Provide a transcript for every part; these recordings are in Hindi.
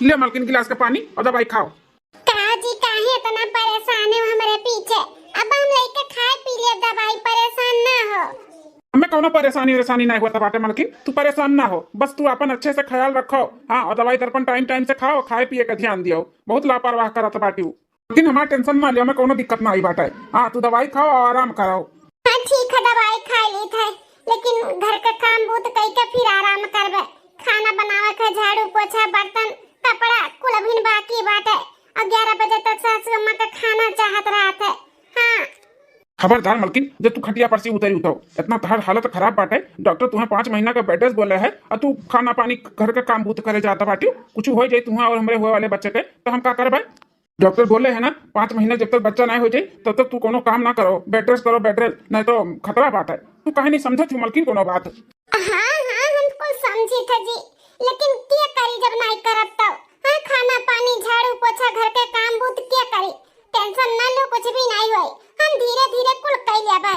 ले मालकिन गिलास का पानी और दवाई खाओ। का जी काहे इतना परेशान है हमारे पीछे? अब हम लेके खाए पी लिए दवाई, परेशान ना हो। हमें कोनो परेशानी नहीं हुआ बाटे मालकिन, तू परेशान ना हो, बस तू अपन अच्छे से ख्याल रखो। हाँ, और दवाई दर्पण टाइम टाइम से खाओ, खाए पिए का ध्यान दियो। बहुत लापरवाह करत बाटी हूँ, लेकिन हमारा टेंशन ना लियो, हमें कोनो दिक्कत ना आई बाटे। हाँ, तू दवाई खाओ और आराम करो। हाँ ठीक है, दवाई खा ली थे, लेकिन घर का काम बहुत कई के फिर आराम करबे। खाना बनावे का, झाड़ू पोछा, बर्तन, कपड़ा कुल अभी बाकी बाटे। 11 बजे तक सासू अम्मा का खाना चाहत रहते। हाँ खबरदार मालकिन, जब तू खटिया पर से उतरी उठाओ, इतना तार हालत खराब बाटे। डॉक्टर तुम्हें 5 महीना का बेड रेस्ट बोले है और तू खाना पानी घर का काम भूत करे जाता बाटी। कुछ हो जाए तुम्हें और हमारे हुए वाले बच्चे के तो हम क्या करबे? डॉक्टर बोले है ना 5 महीने जब तक बच्चा नहीं हो जाए तब तक तू कोनो काम ना करो, बेड रेस्ट करो, बेड रेस्ट, नहीं तो खतरा बात है। तू कहे नहीं समझ तू मालकिन कोनो बात? हाँ हाँ हमको समझी था जी, लेकिन क्या करी जब नहीं करब तब। हाँ, खाना पानी झाड़ू पोछा घर के काम बहुत क्या करी। टेंशन ना लो, कुछ भी नहीं होई, हम धीरे धीरे कुल कर लेबे।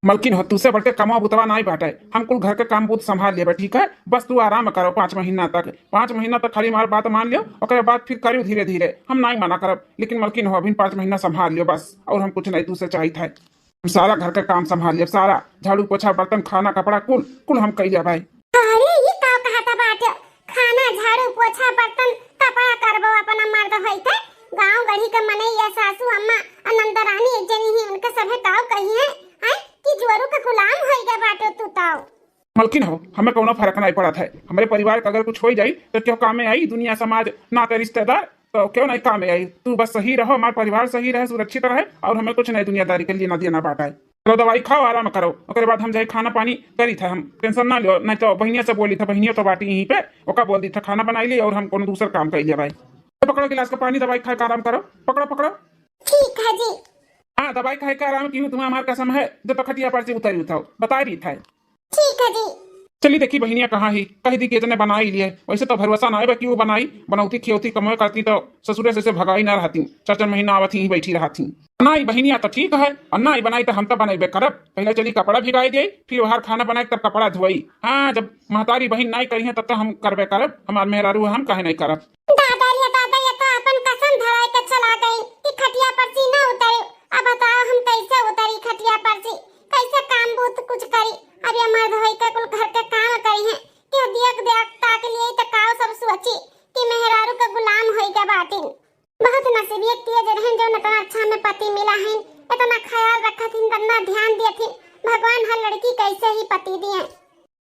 मालकिन हो तुझसे बढ़ के कमा बुतवा नहीं बाटे, हम कुल घर के काम बहुत संभाल लेबे, ठीक है? बस तू आराम करो 5 महीना तक। 5 महीना तक खाली हमारी बात मान लियो, और बाद फिर करियो धीरे धीरे, हम नहीं मना करब। लेकिन मालकिन हो अभी 5 महीना संभाल लियो बस, और हम कुछ नहीं तुझसे चाहिए था। हम सारा घर का काम संभाल लियो, सारा झाड़ू पोछा बर्तन खाना कपड़ा कुल कुल हम कर लिया भाई। अरे ये का कहता बाटे, खाना झाड़ू पोछा बर्तन कपड़ा करबो अपना मर्द होई थे। गांव गढ़ी का मने या सासू अम्मा अनंत रानी एक जनी ही, उनके सभे ताऊ कही है कि जोरू का गुलाम होई गए बाटे तू ताऊ। मालकिन हो हमें कोनो फर्क नहीं पड़ा था। हमारे परिवार का अगर कुछ हो जाए तो क्यों काम में आई? दुनिया समाज नाते रिश्तेदार तो क्यों नहीं काम में आई? तू बस सही रहो, हमारा परिवार सही रहे, सुरक्षित रहे, और हमें कुछ नहीं दुनियादारी के लिए ना देना पाता है। तो दवाई खाओ, आराम करो, उसके बाद हम जाए खाना पानी करी था। हम टेंशन ना लो, नहीं तो बहनिया से बोली था, बहनिया तो बाटी यहीं पे ओका बोल दी था खाना बनाई ली, और हम कोनो दूसरा काम कर लिया भाई। तो पकड़ो गिलास का पानी, दवाई खा के आराम करो, पकड़ो पकड़ो। ठीक है जी। हाँ, दवाई खाए के आराम क्यों? तुम्हें हमारा कसम है, जब तक खटिया पर से उतरी उठाओ, बता रही था। ठीक है जी। चली देखी बहनिया कहाँ ही कही थी कि इतने बना ही लिए, वैसे तो भरोसा ना है कि वो बनाई बनौती खियोती कमाई करती तो ससुरे से भगाई ना रहती। 4 महीना आवत ही बैठी रहती। बनाई बहनिया तो ठीक है, और ना ही बनाई तो हम तो बनेबे करब। पहले चली कपड़ा भिगाई दे, फिर बाहर खाना बनाए तब कपड़ा धोई। हाँ, जब महतारी बहन नहीं करी है तब तो हम करबे करब, हमार मेहरारू हम काहे नहीं करब। दादा ये तो अपन कसम धराए के चला गई कि खटिया पर से ना उतरे। अब बताओ हम कैसे उतरी खटिया पर से, कैसे काम बहुत कुछ करी। अब ये मर्द होई के कुल घर के काम करी है कि देख देख ताक लिए तो काव सब सोची कि मेहरारू का गुलाम होई के बाटिन। बहुत नसीबियत तेज रहन जो इतना अच्छा में पति मिला है, इतना ख्याल रखा थी, इतना ध्यान दिया थी। भगवान हर लड़की कैसे ही पति दिए।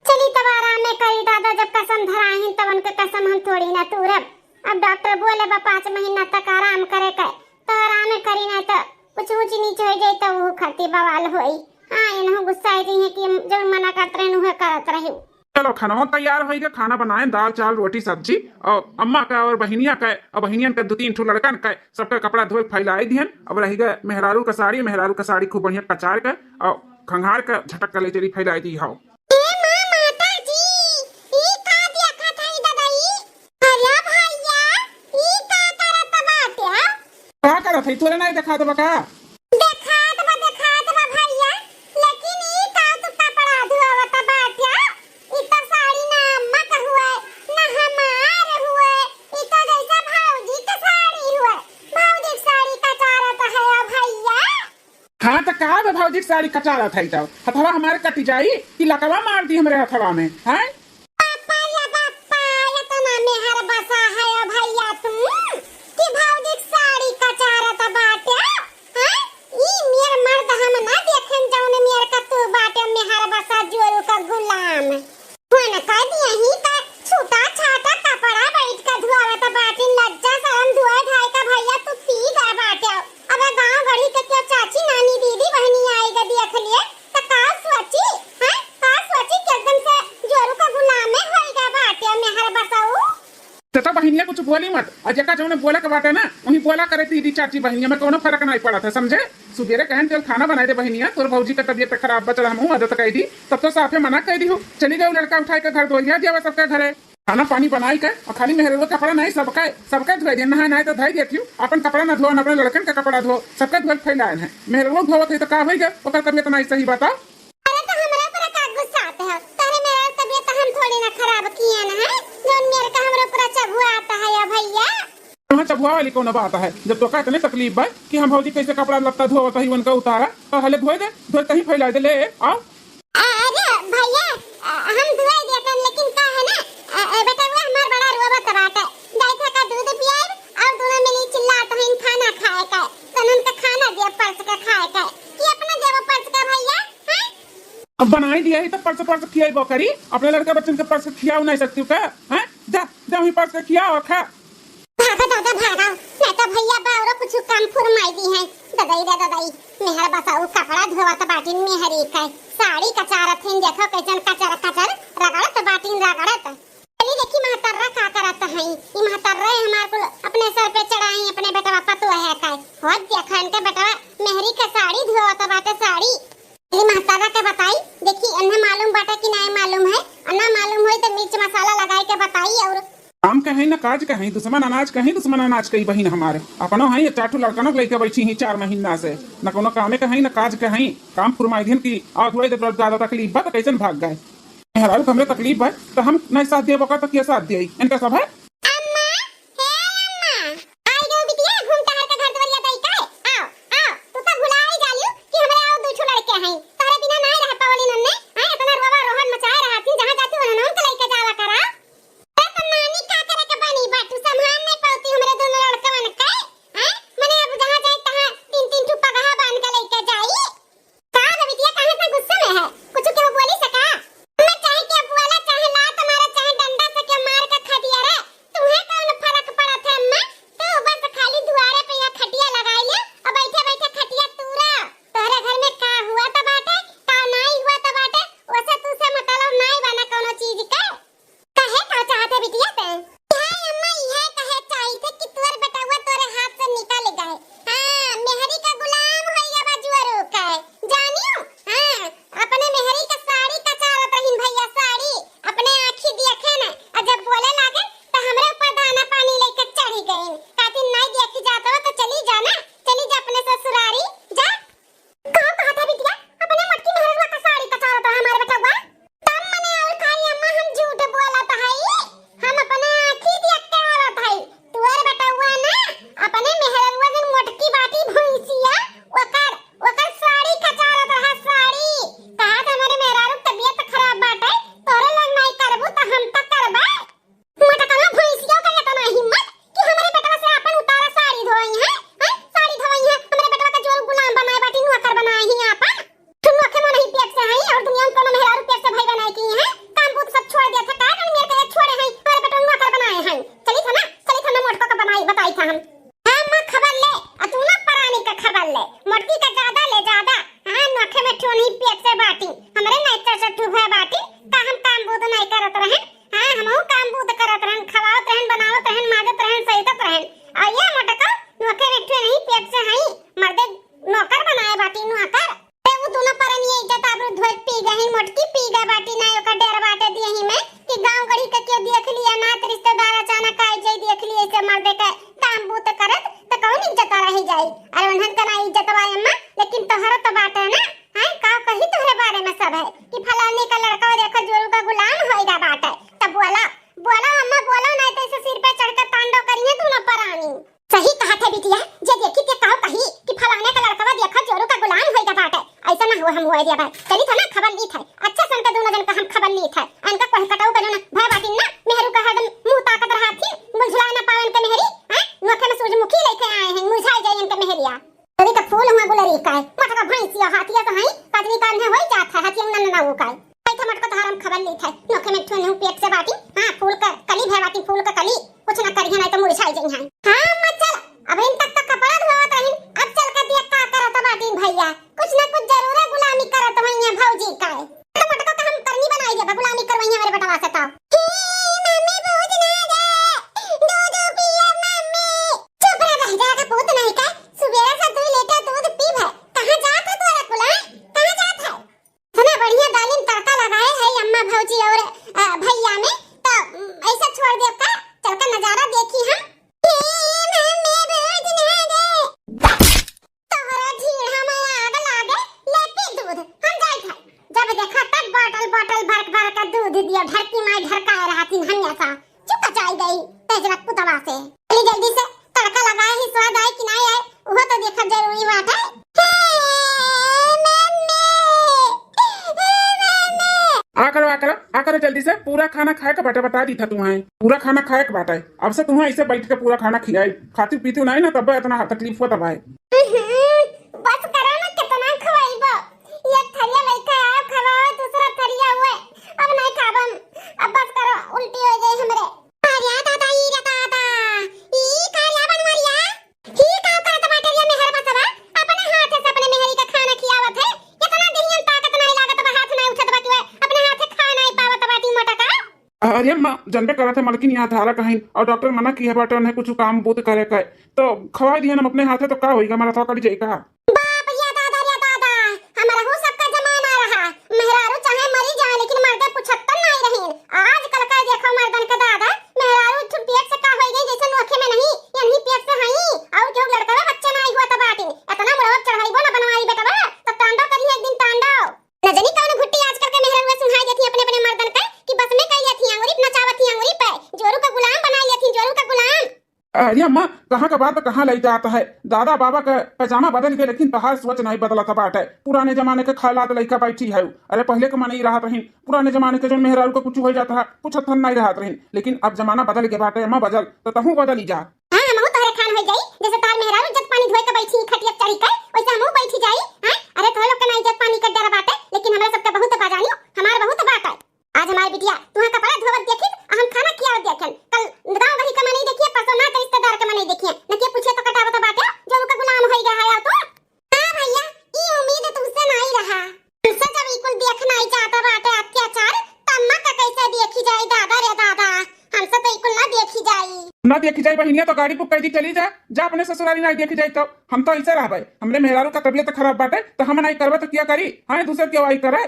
चली तब आराम में करी दादा, जब कसम धराए हैं तब उनके कसम हम थोड़ी ना तोड़ब। अब डॉक्टर बोले 5 महीना तक आराम करे के, तो आराम करी ना तो कुछ ऊंच नीच हो जाए तो वो खर्ती बवाल होई। हाँ, इन्हों गुस्सा आई है कि जब मना करते रहे उन्हें करत रहे। चलो खाना तैयार हो गया, खाना बनाए दाल चावल रोटी सब्जी, और अम्मा का और बहनिया का और बहनियन का 2-3 ठो लड़कन का सबका कपड़ा धोए फैलाई दिहन। अब रह गए मेहरारू का साड़ी खूब बढ़िया कचार का और खंगार का झटक का ले चली फैलाई दी। हाउ क्या करत है? तोरे नहीं देखा देबा का? हाँ तो का भाजी साड़ी कचारा था तो हथवा हमारे कटी जाई कि लकवा मार दी हमारे हथवा में है। तो बहनिया कुछ बोली मत, और जका जो बोला के बाटे ना वही बोला करे दीदी चाची बहनिया में कोनो फर्क नहीं पड़ा था, समझे? सुबेरे कहन चल खाना बनाए दे बहनिया, तोर भौजी का तबियत खराब बचल हम मदद कही थी, तब तो साफे मना कही दी हो। चली गई लड़का उठाई के घर धो लिया जावे सबके घरे, खाना पानी बनाई के, और खाली मेहरा कपड़ा नहीं सबका धोई दे, नहा नहीं तो धोई देती हूँ। अपन कपड़ा न धो, अपने लड़कन का कपड़ा धो, सबका धोल फैलाए है। मेहरा धोवत है तो का हो गया, ओकर तबियत नहीं सही बताओ। खराब किए ना है जो मेरे का हमरा पूरा चबुआ आता है। भैया। वहाँ चबुआ वाली कौन बात है, जब तो का इतने तकलीफ बा कि हम भौजी कैसे कपड़ा लत्ता धोवत ही उनका उतारा तो हले धोए दे, धोए कहीं फैला दे, ले आओ। अरे भैया हम दुआई देते हैं, लेकिन का है ना बेटा वो हमार बड़ा रोबत बाटे, गाय का दूध पियाए और दोनों मिली चिल्लात हैं खाना खाए का, तनन का खाना दे परस का खाए का, कि अपना देव परस का भैया हैं। अब बनाई दिया ही तो परस परस खियाई बकरी, अपने लड़के बच्चन के परस खियाओ नहीं सकती क्या हैं? जा जा वही परस खियाओ खा। भागा दादा भागा, मैं तो भैया बावरो कुछ काम फुरमाई दी है। ददाई रे ददाई मेहर बसाऊ कपड़ा धोवत बाटिन मेहरी का साड़ी कचारत हैं, देखो कैसन कचर कचर रगड़त बाटिन रगड़त। चली देखी महतर्रा का करत है, ई महतर्रा हमार को अपने सर पे चढ़ाई अपने बेटा पतो है का हो देखन के बेटा मेहरी का साड़ी धोवत बाटे साड़ी। ई महतर्रा के बताई देखी इन्हें मालूम बाटे कि नहीं मालूम है, अन्ना मालूम होई तो मिर्च मसाला लगाई के बताई। और काम कहीं न काज कहीं दुश्मन अनाज कहीं दुश्मन अनाज कहीं बहिन हमारे अपनो है ये चाटू लड़कनों लेके बैठी ही 4 महीना से न कोनो कामे कहीं न काज कहीं काम फुरमाई दिन की और थोड़ी देर ज्यादा तकलीफ बा तो कैसे भाग गए मेहरारू हमरे तकलीफ है तो हम नहीं साथ दिए बका तो क्या साथ दिए इनका सब है। अम्मा हे अम्मा आई गो बिटिया घूम टहल के घर द्वारिया दई का आओ आओ तू तो भुला ही जालियो कि हमरे आओ दू छो लड़के हैं, तारे बिना नहीं रह पावली नन्ने हां इतना रोवा रोहन मचाए रहती जहां जाती वहां नाम के लेके जावा करा। तो नानी का करे के बनी बाटू संभाल नहीं पाती हमरे दोनों लड़कवन के हैं, माने अब जहां जाए तहां तीन तीन ठू पगहा बांध के लेके जाई। का बिटिया कहां से गुस्से में है, कुछ क्यों बोली सका? मैं चाहे के बुआला चाहे ला तुम्हारा चाहे डंडा से के मार के खा दिया रे, तुम्हें कौन फर्क पड़ा था अम्मा? तू बस खाली दुआरे पे या खटिया लगाई ले और बैठे बैठे खटिया तूरा। तोरे घर में का हुआ तो बाटे का नहीं हुआ तो बाटे वैसे तू से मतलब नहीं बना कोनो चीज का कहे का चाहते बिटिया ते हां अम्मा यह कहे चाहिए कि तोर बेटा हुआ तोरे हाथ से निकल गए। हां मेहरी का गुलाम होइया बाजुआरो का जानियो। हां अपने मेहरी का साड़ी कचारत रहिन भैया साड़ी अपने आंखी देखे ना और जब बोले लागे तो हमरे ऊपर दाना पानी लेके चढ़ी गए। कातिन नहीं देखी जाता तो चली जाना, चली जा अपने ससुरारी जा। कहां कहा था बिटिया अपने मटकी मेहरवा का साड़ी कचारत रहा हमारे बेटा हुआ तब मने और खाली अम्मा हम झूठ बोलत हई, हम अपने आंखी देख के औरत हई। तुअर बेटा हुआ ना अपने मेहरवा दिन मोटकी बाटी भैंसिया ओकर साड़ी कचारत रहा साड़ी। कहा था हमारे मेहरारू तबीयत खराब बाटे तोरे लग नहीं करबू तो हम तक करबे। मोटका भैंसिया का इतना हिम्मत कि हमारे बेटवा से अपन उतारा साड़ी धोई है हैं, साड़ी धोई है हमारे बेटवा का जोर गुलाम बनाए बाटी नौकर बनाए ही अपन। तुम नौकर में नहीं पेट से है और दुनिया में कोनो मेहरारू पेट से भाई बनाए की है, काम बूत सब छोड़ दिया था का मेरे के छोड़े हैं हमारे बेटवा नौकर बनाए हैं। चली था ना मोटका का बनाई बताई था हम। हां मां खबर ले और तू ना परानी का खबर ले मोटकी का ज्यादा ले ज्यादा। हां नौखे में ठो नहीं पेट से बाटी हमरे नहीं तो ठुभा बाटी का हम काम बूत नहीं करत रहे। हां हमहु काम बूत करत रहन खवावत रहन बनावत रहन मादत रहन सहितत रहन और ये मोटका नौखे में ठो नहीं पेट से हई मर्दे नौकर बनाए बाटी नौकर ते वो दोनों परनी इज्जत आबरू धोई पी गई मोटकी पी गई बाटी ना ओका डेर बाटे दिए ही में कि गांव गड़ी के क्यों देख लिया ना रिश्तेदार अचानक आए जाई देख लिए ऐसे मर्दे का काम बूत करत तो कौन इज्जत रह जाई। अरे उन्हन का ना इज्जत वाले अम्मा लेकिन तोहरा तो बाटे ना हां का कही तोहरे बारे में सब है कि फलाने का लड़का देखो जोरू का गुलाम होएगा बाटे तब बोला बोला अम्मा बोला नहीं तो इसे सिर पे चढ़कर तांडव करिए दोनों परानी। सही कहा था बिटिया जे देखी के काओ कही कि फलाने का लड़का देखो जोरू का गुलाम होएगा बाटे ऐसा ना हो हम हुए दिया बात चली था ना खबर ली था अच्छा सन के दोनों जन का हम खबर ली था इनका कोई कटाऊ करो ना भय बाटी ना मेहरू का हरदम मुंह ताकत रहा थी मुरझा ना पावन के मेहरी हैं नोखे में सूरजमुखी लेके आए हैं मुरझाई जाए इनके मेहरिया तभी का फूल हुआ गुलरी का है मटका भैंसिया हाथिया तो है पत्नी कान है होई जात है हाथिया नन ना वो का ऐसा मटका तो हम खबर ली था नोखे में ठोने पेट से बाटी हां फूल का कली भय बाटी फूल का कली कुछ ना करिए नहीं तो मुरझाई जाई हैं। हां मत चल अब इन तक तो कपड़ा धोवत रहिन अब चल के दिया का करत बाटी भैया कुछ ना कुछ जरूर है गुलामी करत होइए भौजी का तो मटका का हम करनी बनाई दे गुलामी करवइए मेरे बेटवा से तो मम्मी बहुत ना दे दूध पिया मम्मी चुप रह जाएगा पूत नहीं का सुबेरा से 2 लीटर दूध पी है कहां जात है तोरा कुला कहां जात है सुना बढ़िया दालिन तड़का लगाए है अम्मा भौजी और भैया में तो ऐसा छोड़ दे का चल का नजारा देखी हम जल्दी से पूरा खाना खाए के बाटे बता दी था तुम्हें पूरा खाना खाए के बाटे अब से तुम्हें ऐसे बैठ के पूरा खाना खिलाई खाती पीती नहीं ना तब इतना तकलीफ होता भाई बस करो ना कितना खवाइबो ये थरिया लइका आयो खवाओ दूसरा थरिया हुए अब नहीं खाबम अब बस करो उल्टी हो गई हमरे अरे दादा ई दादा ई काया बनवरिया ही का करत बाटे ये मेहर बसवा अपने हाथ से अपने मेहरी का खाना खियावत है इतना दिहियन ताकत नहीं लागत बा हाथ नहीं उठत बाटी अपने हाथ से खा नहीं पावत बाटी मोटा का अरे अम्मा जनबे करा थे मलकिन यहाँ धारा कहीं और डॉक्टर मना किया बाटे उन्हें कुछ काम बूत करे का तो खवाई दिया हम अपने हाथे तो का होएगा हमारा थोड़ा कट जाएगा बाप या दादा हमारा हो सबका जमाना रहा मेहरारू चाहे मरी जाए लेकिन मर्दे पुछत्तन नहीं रही आजकल का देखो मर्दन का दादा मेहरारू पेट से का होई गई जैसे नोखे में नहीं यही पेट से हई और जो लड़का में बच्चा नहीं हुआ त बाटी इतना मुरवब चढ़ाईबो ना बनवाई बेटा तो तांडव करी एक दिन तांडव न जानी कौन घुट्टी आजकल के मेहरारू सुनाई देती अपने अपने मर्दन का कि बस में कई लेती अंगूरी नचावती अंगूरी पे जोरू का गुलाम बनाई लेती जोरू का गुलाम अरे अम्मा कहाँ का बात कहाँ ले जाता है दादा बाबा का पैजामा बदल गए लेकिन तहार सोच नहीं बदला था बाटे पुराने जमाने के खालात लड़का बैठी है अरे पहले के मन ही रहा रही पुराने जमाने के जो मेहरारू को कुछ हो जाता है कुछ थन नहीं रहा रही लेकिन अब जमाना बदल के बाटे अम्मा बदल तो तहू बदल ही जा हां हमहु तोहरे खान हो जाई जैसे तार मेहरारू जग पानी धोए के बैठी खटिया चढ़ी के वैसे हमहु बैठी जाई हां अरे तोह लोग के नहीं जग पानी के डर बाटे लेकिन हमरा सबके बहुत बाजानियो हमार बहुत बात है आज हमारी बिटिया तुम्हारे कपड़ा धोवत देखी हम खाना किया देखन कल गांव भरी कमा नहीं देखिए परसों ना तो रिश्तेदार कमा नहीं देखिए न के पूछे तो कटावत बाटे जो का गुलाम हो गया है तो हां भैया ये उम्मीद तुमसे नहीं रहा तुमसे जब इकुल देखना ही चाहता बाटे अत्याचार तम्मा का कैसे देखी जाए दादा रे दादा हमसे तो इकुल ना देखी जाए ना देखी जाए बहनिया तो गाड़ी बुक कर दी चली जा अपने ससुराली नहीं देखी जाए तो हम तो ऐसे रह भाई हमने मेहरारू का तबीयत खराब बाटे तो हम नहीं करवे तो क्या करी हाँ दूसरे क्यों आई करे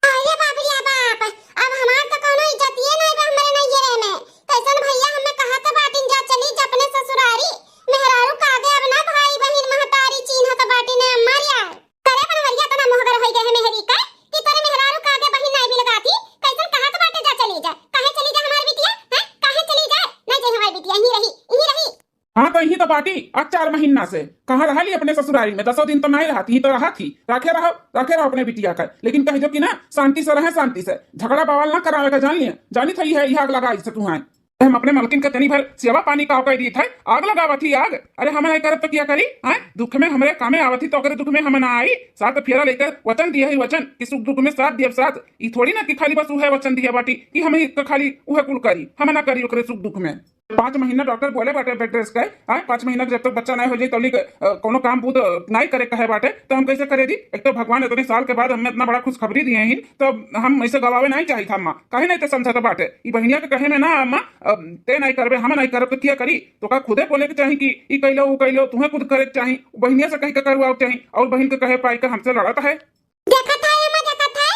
अरे बाप रे बाप अब हमार तो कोनो इज्जत ये नहीं बा हमरे नहीं ये में कैसन भैया हमें कहा था बाटिन जा चली जा अपने ससुरारी मेहरारू का आगे अब ना भाई बहन महतारी चिन्ह तो बाटी ने मारिया करे बनवरिया तना मोहगर होई गए मेहरी का कि तोरे मेहरारू का आगे बहन नहीं भी लगाती कैसन कहा था बाटे जा चली जा काहे चली जा हमार बिटिया हैं काहे चली जा नहीं जे हमारी बिटिया यही रही हाँ तो यही तो बाटी आज 4 महीना से कहाँ रहा ली अपने ससुरारी में 10 दिन तो नहीं रहा थी तो रहा थी रखे रहो अपने बिटिया का लेकिन कह जो कि ना शांति से रहे शांति से झगड़ा बवाल ना करावे का जानी थी है यह आग लगा इससे तुम्हारे हम अपने मलकिन के तनी भर सेवा पानी का कह दी था आग लगावा थी आग अरे हम नहीं करब तो क्या करी है दुख में हमरे कामे आवत थी तो अगर दुख में हम ना आई साथ फेरा लेकर वचन दिया ही वचन कि सुख दुख में साथ दिया साथ ई थोड़ी ना कि खाली बस उहे वचन दिया बाटी कि हम ही खाली उहे कुल करी हम ना करी ओकरे सुख दुख में 5 महीना डॉक्टर बोले बाटे बेड रेस्ट का 5 महीना जब तक बच्चा नहीं हो जाए तो कोनो काम बूद नहीं करे कहे बाटे तो हम कैसे करे दी एक तो भगवान इतने साल के बाद हमें इतना बड़ा खुशखबरी दिए हैं तो हम ऐसे गवावे नहीं चाहिए था अम्मा कहे नहीं तो समझा बाटे ई बहनिया के कहे में ना अम्मा ते नहीं करबे हम नहीं करब तो क्या करी तो का खुदे बोले के चाहिए कि ई कैलो वो कैलो तुम्हें खुद करे के चाहिए बहनिया से कह के करवाओ चाहिए और बहन के कहे पाई के हमसे लड़त है देखा था ये मैं देखा था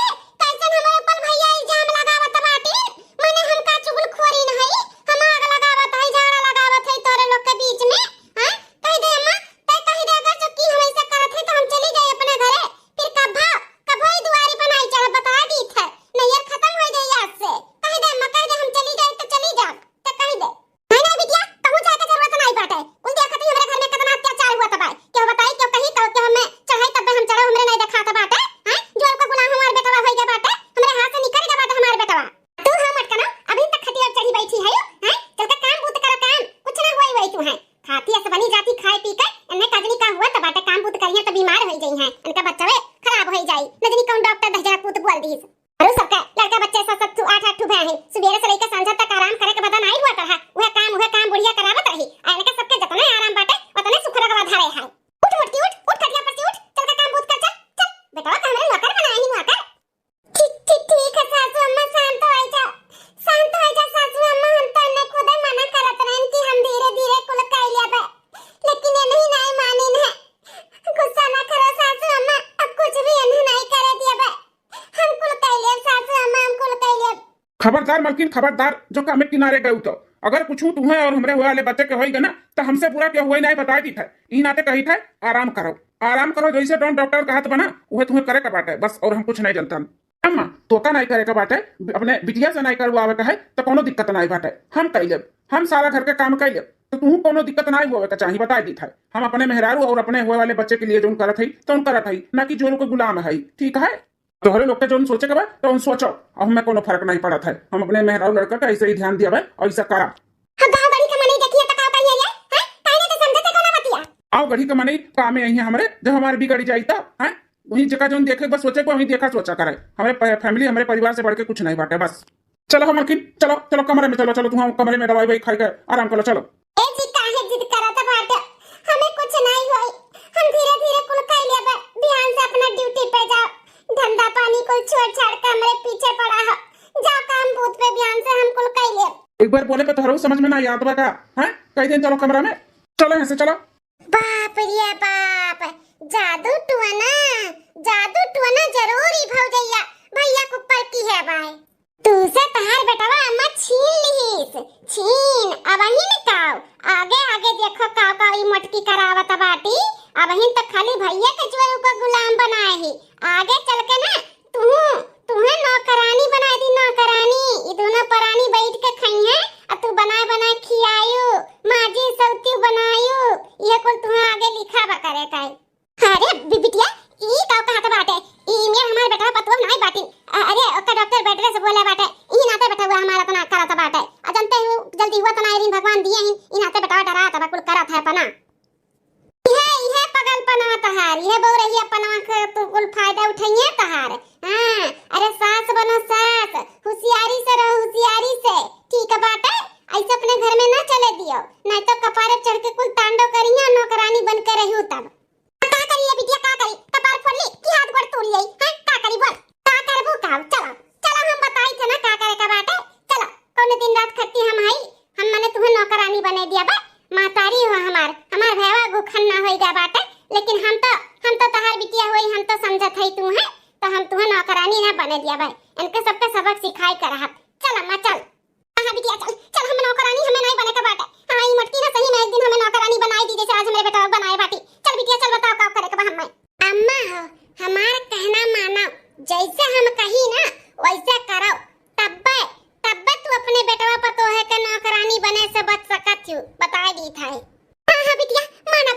कैसन हमारे ऊपर भैया इल्जाम लगावत बाटी माने हम का चुगलखोरी नहीं हम आग लगावत है झाड़ा लगावत है तोरे लोग के बीच में हां कह दे अम्मा ते कह दे अगर जो की हम ऐसा करत है तो हम चली जाए अपने घरे फिर कब ही दुआरी पर नहीं चढ़ बता दी था नैयर खत्म हो जाए आज से कह दे अम्मा कह दे हम चली जाए तो चली जा तो कह दे नहीं बिटिया कहूं जाए का जरूरत नहीं बाटे उन देखत ही हमारे घर में कितना अत्याचार हुआ था भाई क्यों बताई क्यों कहीं क्यों हमें चढ़ाई तब हम चढ़े हमरे नहीं देखा था बाटे हां जो का गुलाम हमार बेटवा हो गया बाटे हमरे हाथ से निकल गया बाटे हमार बेटवा तू हम अटकना अभी तक खटिया चढ़ी बैठी है हैं चल के काम बूत कर काम कुछ ना होई वही तू है खाती ऐसे बनी जाती खाए पी के अन्ने काजनी का हुआ तो बाटे काम बूत करिया तो बीमार हो जाई है उनका बच्चा वे खराब हो जाई न जानी कौन डॉक्टर दहजरा पूत बोल दी अरे सबका लड़का बच्चे 7-8 भय है सुबेरे से लेकर संझा तक आराम करे के बता नहीं हुआ रहा वह काम बुढ़िया करावत रही आने के सबके जतने आराम बाटे उतने सुख रगवा धारे है उठ मोटी उठ खटिया पर से उठ चल का काम बूत कर चल बेटा हमरे नौकर बनाए ही नौकर ठीक है सासू अम्मा शांत हो जा सासू अम्मा हम तो ने खुद मना करत रहन कि हम धीरे धीरे कुल कर लिया बे लेकिन ये नहीं मानी है गुस्सा ना करो सासू अम्मा अब कुछ भी इन्हें नहीं करे दिया बे हम कुल कर लिया सासू अम्मा हम कुल कर लिया खबरदार मलकिन खबरदार जो कामे किनारे गए तो अगर पूछूं तुम्हें और हमरे हुए वाले बच्चे के होई ना तो हमसे पूरा क्या हुआ नहीं बता दी था ई नाते कही था आराम करो जैसे डॉक्टर का हाथ बना वह तुम्हें करे का बाटे बस और हम कुछ नहीं जानता अम्मा तोका नहीं करे का बाटे अपने बिटिया से नहीं करवावे का है तो कोनो दिक्कत नहीं बाटे हम कर लेब हम सारा घर के काम कर लेब तो तू कोनो दिक्कत नहीं होवे का चाहिए बता दी था हम अपने मेहरारू और अपने हुए वाले बच्चे के लिए जो करत है तो करत है ना कि जोरू को गुलाम है ठीक है तोहरे लोग के जो सोचे के बा तो उन सोचो, अब हमें कोनो फर्क नहीं पड़ा था। हम अपने मेहरारू लड़का का ऐसे ही ध्यान दिया बा और ऐसा करा। हम गांव गड़ी का मनी देखिए त का कहिए ले हैं, काहे ने समझते कोनो बतिया। आओ गढ़ी का मनी काम में यही हमारे जब हमारे भी गड़ी जाई था हैं, वही जगह जो देखे बस सोचे को वही देखा सोचा करे। हमारे फैमिली हमारे परिवार से बढ़ के कुछ नहीं बाटे बस। चलो हम चलो चलो कमरे में चलो, चलो तुम कमरे में दवाई वही खाई के आराम करो चलो। ए जी काहे जिद करत बाटे, हमें कुछ नहीं होई, हम धीरे-धीरे कुल कर लेबे। ध्यान से अपना ड्यूटी पे जाओ, धंधा पानी को छोड़ छाड़ के हमरे पीछे पड़ा है। जा काम बूथ पे ध्यान से हम कुल कर ले। एक बार बोले पे तो हरो समझ में ना याद बा का हैं, कई दिन चलो कमरा में, चलो यहाँ से चलो। बाप रे बाप, जादू टुना जरूर ही भौजैया भैया को पलटी है भाई। तू से तहार बेटवा अम्मा छीन लीस, छीन अब ही निकाओ। आगे आगे देखो काव काव ई मटकी करावत बाटी। अब ही तक खाली भैया के जुए ऊपर गुलाम बनाए ही, आगे चल के ना तुम्हें नौकरानी बना दी, नौकरानी। ई दोनों परानी बैठ के खाई है और तू बनाए खियायू, माजी सौती बनायू। ये कुल तुम्हें आगे लिखा बा करे काई। अरे बिटिया ई काव कहत बाटे, ई में हमार बेटा पतवा नहीं बाटी। अरे ओका डॉक्टर बैठे से बोले बाटे, ई नाते बैठा हुआ हमारा तना करत बाटे। अजंते जल्दी हुआ तना इन भगवान दिए ही, ई नाते बेटा डरा तबा कुल करत है पना। ये पगल पना तहार, ये बोल रही है पना के तू कुल फायदा उठाइए तहार। हां अरे सास बनो सास, होशियारी से रहो, होशियारी से ठीक है बाटे। ऐसे अपने घर में ना चले दियो, नहीं तो कपारे चढ़ के कुल तांडव करिया, नौकरानी बन के रहियो। तब का करिए बिटिया, का करी? कपार फोड़ ली कि हाथ गोड़ तोड़ ली है? का करी बोल, का करबो का? चलो चलो हम बताई थे ना का करे का बाटे। चलो कौन दिन रात खट्टी हम आई, हम माने तुम्हें नौकरानी बने दिया बा। मातारी हो हमार भैया गुखन ना होई गा बाटे। लेकिन हम तो तहार बिटिया होई, हम तो समझत हई तू है, तो हम तुम्हें नौकरानी ना बने दिया भाई। इनके सबके सबक सिखाई करहत। चल अम्मा चल, हां बिटिया चल चल, हम नौकरानी हमें नहीं बने का बाटे। हां ई मटकी ना सही में एक दिन हमें नौकरानी बनाई दी जैसे आज मेरे बेटा बनाए बाटी। चल बिटिया चल, बताओ का करे का बा। हम अम्मा हो, हमार कहना मानो, जैसे हम कही ना वैसे करो, तब्बे तू अपने बेटवा पतो है के नौकरानी बने से बच सकत हूं, बता दी था। हां बिटिया मानब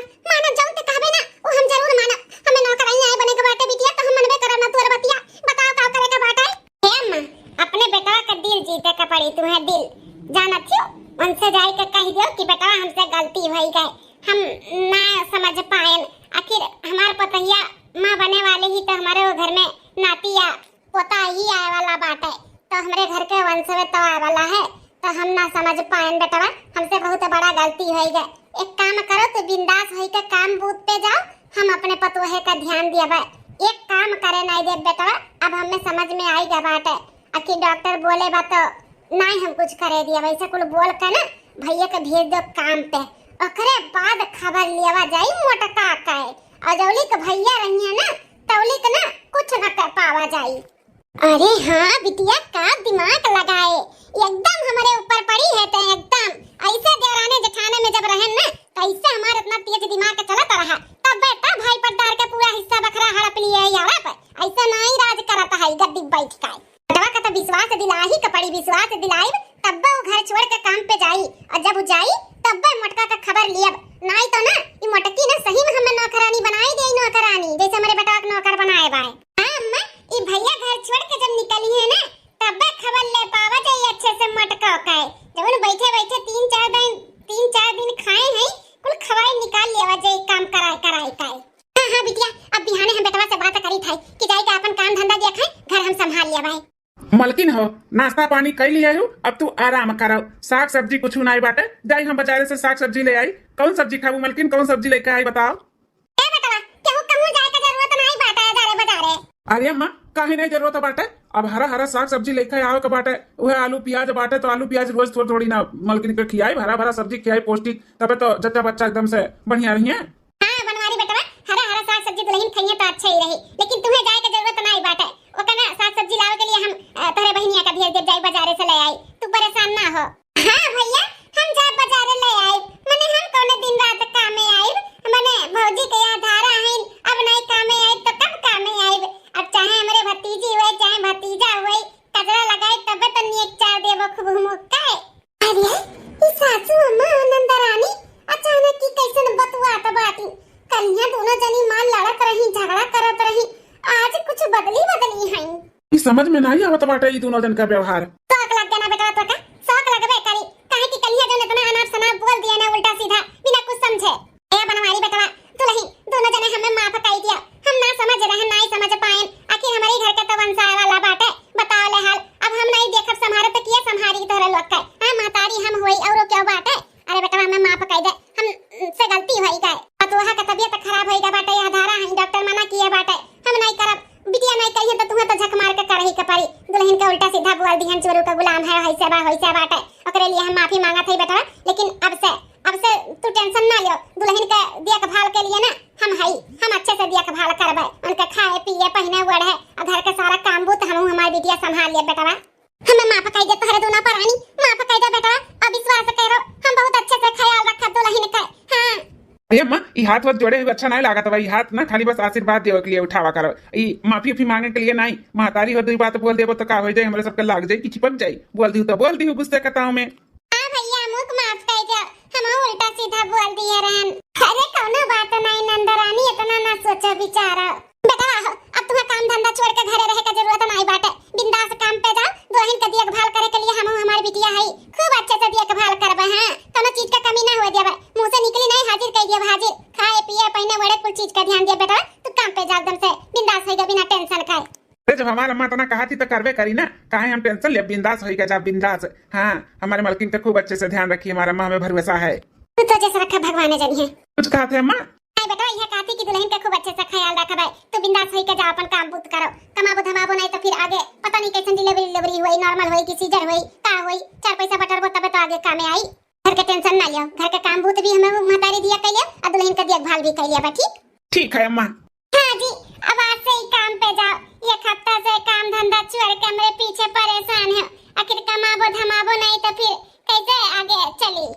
जाऊं ते कहबे ना वो हम जरूर मानब। हमें नौकरानी आए बने के बाटे बिटिया, तो हम मनबे करब ना तोर बतिया। बताओ का करे का बाटे। हे अम्मा अपने बेटवा का दिल जीते का पड़ी, तुम्हें दिल जानत हो। उनसे जाई के कह दियो कि बेटा हमसे गलती भई गए, हम ना समझ पाएन। आखिर हमार पतैया मां बने वाले ही तो हमारे वो घर में नातिया पोता ही आए वाला बाटे, तो हमारे घर के वंश में तो आए वाला है, तो हम ना समझ पाएन बेटा, हमसे बहुत बड़ा गलती हो गई। एक काम करो तो बिंदास होई के काम बूथ पे जाओ, हम अपने पतोहे का ध्यान दिया बा। एक काम करे नहीं दे बेटा, अब हमें समझ में आई गा बाटे। आखिर डॉक्टर बोले बा तो नहीं हम कुछ करे दिया, वैसे कुल बोल के ना भैया के भेज दो काम पे। ओकरे बाद खबर लियावा जाई मोटका का है, और जौली के भैया रहिए ना तौली के ना कुछ न कर पावा जाई। अरे हाँ बिटिया का दिमाग लगाए, एकदम हमारे ऊपर पड़ी है तो एकदम ऐसे देवराने जेठाने में जब रहन ना, कैसे हमारे इतना तेज दिमाग चलता रहा। तब बेटा भाई पट्टार का पूरा हिस्सा बखरा हड़प लिए यारा पर, ऐसा नहीं राज करता है गद्दी बैठ के। बेटवा का तो विश्वास दिलाई का पड़ी, विश्वास दिलाई तब वो घर छोड़ के काम पे जाई, और जब वो जाई तब मोटका का खबर लिया। नहीं तो ना ये मोटकी ना सही में हमें नौकरानी बनाई दे, नौकरानी जैसे हमारे बेटा को नौकर बनाए बाय। हां अम्मा ये भैया घर छोड़ के जब निकली है ना तब खबर ले पावा जाए अच्छे से मोटका का है। जब बैठे बैठे 3-4 दिन खाए हैं, कुल खवाई निकाल लेवा जाए, काम कराए का। हां बिटिया अब बिहाने हम बेटवा से बात करी थाई कि जाई के अपन काम धंधा देखाई, घर हम संभाल लिया भाई। मलकिन हो नाश्ता पानी कर लिया हो, अब तू आराम करो। साग सब्जी कुछ नहीं बाटे, जाई हम बाजारे से साग सब्जी ले आई। कौन सब्जी खाबू मलकिन, कौन सब्जी लेके आई बताओ। ए बेटा केहू कहूं जाए का जरूरत नहीं बाटे जारे बाजारे। अरे अम्मा काहे नहीं जरूरत बाटे, अब हरा साग सब्जी लेके आओ के बाटे। वह आलू प्याज बाटे तो आलू प्याज रोज थोड़ी ना मलकिन के खियाई, हरा सब्जी खियाई पौष्टिक, तबे तो जच्चा बच्चा एकदम से बढ़िया रही है। हां बनवारी बेटा हरा साग सब्जी तो लेकिन खाइए तो अच्छा ही रही, लेकिन तुम्हें जाए का जरूरत नहीं बाटे। वो कहना साग सब्जी लावे के लिए हम तोरे बहनिया का भेज दे जाई बाजारे से ले आई, तू परेशान ना हो। हां भैया हम जाए बाजारे ले आई, माने हम कोने दिन रात काम में आई, माने भौजी के आधार है, अब नहीं काम में आई तो कब काम में आई। अब चाहे हमारे भतीजी हुए चाहे भतीजा हुए, कचरा लगाए तब तो नीक चार देबो खूब मुक्का। अरे ई सासू अम्मा नंदरानी अचानक की कैसन बतुआ त बाटी, कलियां दोनों जनी मां लड़त रही, झगड़ा करत रही, आज कुछ बदली है। समझ में नहीं आवत बाटे ई दोनों जन का व्यवहार। शौक लग गया ना बेटा तो का शौक लगबे करी काहे कि कलिया जो इतना अनाप शनाप बोल दिया ना उल्टा सीधा बिना कुछ समझे। ए बनवारी बेटा दुल्ही दोनों जने हमें माफ कर दिया, हम ना समझ रहे नहीं समझ पाए, आखिर हमारे घर के तो वंशाय वाला बाटे बताओ ले हाल। अब हम नहीं देखब संभारे तो किए संभारी तोरे लोग का हां महतारी हम होई और क्या बाटे। अरे बेटा हमें माफ कर दे, हम से गलती होई का तोहा का तबीयत खराब होई का बाटे, आधारा है डॉक्टर मना किए बाटे, हम नहीं करब बिटिया नहीं कहिए तो तुम्हें तो झक मार के करही के पड़ी। दुल्हन का उल्टा सीधा बोल दिहन चोरू का गुलाम है होइसे बाटे, ओकरे लिए हम माफी मांगत हई बेटा। लेकिन अब से तू टेंशन ना लियो, दुल्हन के देखभाल के लिए ना हम अच्छे से देखभाल करबे, उनके खाए पिए पहने ओढ़े और घर के सारा काम बूत हम हमारी बिटिया संभाल लिए बेटा। हमें माफ कर दे तोहरे दोनों परानी, माफ कर दे बेटा, अब विश्वास करो हम बहुत अच्छे से ख्याल रखब दुल्हन का। हां अरे अम्मा ई हाथ वत जोड़े हुए अच्छा नहीं लागत भाई, हाथ ना खाली बस आशीर्वाद देवे के लिए उठावा करो, ई माफी उफी मांगे के लिए नहीं। महतारी हो दू बात बोल देबो तो का हो जाए, हमरे सबके लाग जाए कि चिपक जाए, बोल दी तो बोल दी गुस्से कताऊ में। हां भैया मुख माफ कर दे, हम उल्टा सीधा बोल दिए रहन। अरे कौनो बात नहीं नंदरानी, इतना ना सोचो बेचारा बेटा। अब तुम्हें काम धंधा छोड़ के घरे रहे का जरूरत नहीं बाटे, बिंदास काम पे जाओ, दुल्हन का देखभाल करे के लिए हम हमारी बिटिया है खूब अच्छे से देखभाल करबे। हां कोनो चीज का कमी ना हो देबे, मुंह से निकली नहीं हाजिर कर दिया हाजिर, खाए पिए पहने बड़े कुछ चीज का ध्यान दिया बेटा। तू काम पे जा एकदम से बिंदास होइगा बिना टेंशन खाए। अरे जब हमारा अम्मा तना कहा थी तो करबे करी ना, काहे हम टेंशन ले, बिंदास होइगा जा बिंदास। हां हमारे मलकिन का खूब अच्छे से ध्यान रखी, हमारा अम्मा हमें भरोसा है। तू तो जैसा रखा भगवान जानी है। कुछ कहा थे अम्मा? नहीं बेटा यह कहती कि दुल्हन का खूब अच्छे से ख्याल रखबे, तू बिंदास होई के जा अपन काम बूत करो, कमाबो धमाबो नहीं तो फिर आगे पता नहीं कैसे डिलीवरी हुई, नॉर्मल हुई कि सीजर हुई का हुई, चार पैसा बटरबो तबे तो आगे कामे आई। घर के टेंशन ना लियो, घर के काम बूत भी हमें महतारी दिया कइले और दुल्हन का देखभाल भी कइले बा। ठीक है अम्मा। हां जी अब आज से ही काम पे जाओ, ये हफ्ता से काम धंधा छोड़ के मेरे पीछे परेशान है, आखिर कमाबो धमाबो नहीं तो फिर कैसे आगे चली।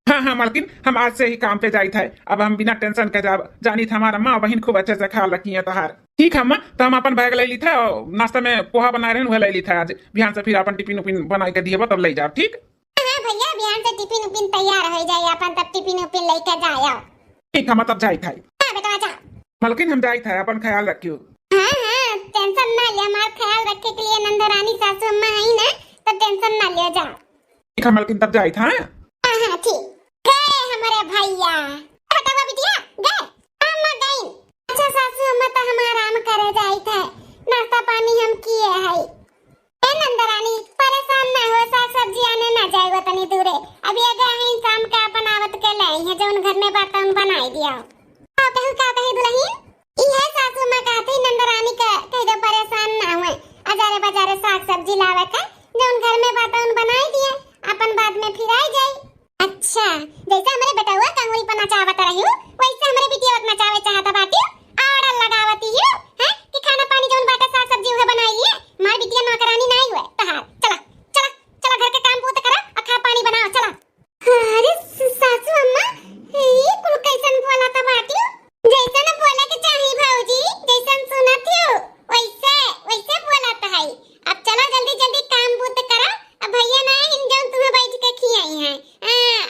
हाँ मालकिन हम आज से ही काम पे जाई था, अब हम बिना टेंशन के जाब, जानी था हमारा माँ बहन खूब अच्छे से ख्याल रखी है तोहार। ठीक है अम्मा, तो हम अपन बैग ले ली था और नाश्ता में पोहा बना रहे ले ली था, आज बिहान से फिर अपन टिफिन उपिन बना के दिए तब ले जाओ। ठीक हां भैया बिहान से टिफिन उपिन तैयार हो जाए, अपन तब टिफिन उपिन लेके जाओ। ठीक है तब जाई था। हां बेटा जा मालकिन हम जाई था, अपन ख्याल रखियो। हां टेंशन ना ले, हमारा ख्याल रखे के लिए नंदरानी सासू अम्मा है ना, तो टेंशन ना ले जा। ठीक है मालकिन तब जाई था। हां ठीक गए हमारे भैया हटावा बिटिया गए अम्मा गई। अच्छा सासू अम्मा तो हम आराम करे जाई थे, नाश्ता पानी हम किए है। ए नंदरानी परेशान ना हो, साग सब्जी आने ना जाएगा तनी दूरे, अभी गए हैं शाम का अपन आवत के ले है जो घर में बर्तन बनाई दिया। का कही दुल्हन ई है सासू अम्मा कहती नंदरानी का कह दो परेशान ना हुए, अजारे बाजारे साग सब्जी लावे का जो घर में बर्तन बनाई दिए, अपन बाद में फिर आई जाए। अच्छा जैसे हमारे बेटा हुआ कंगुली पर नचावत रही हूँ, वैसे हमारे बिटिया वक्त नचावे चाहता बाटी आड़ लगावती हूँ हैं कि खाना पानी जोन बाटा साग सब्जी हुए बनाई लिए, हमारी बिटिया नौकरानी नहीं हुए तहार। चला चला चला घर के काम पूरा करा और खा पानी बनाओ चला। अरे सासू अम्मा ये कुल कैसन बोला था बाटी, जैसा ना बोले के चाहिए भौजी, जैसन सुनत हो वैसे वैसे बोला था है। अब चलो जल्दी जल्दी काम बूत करा, अब भैया ना इन जो तुम्हें बैठ के खियाई हैं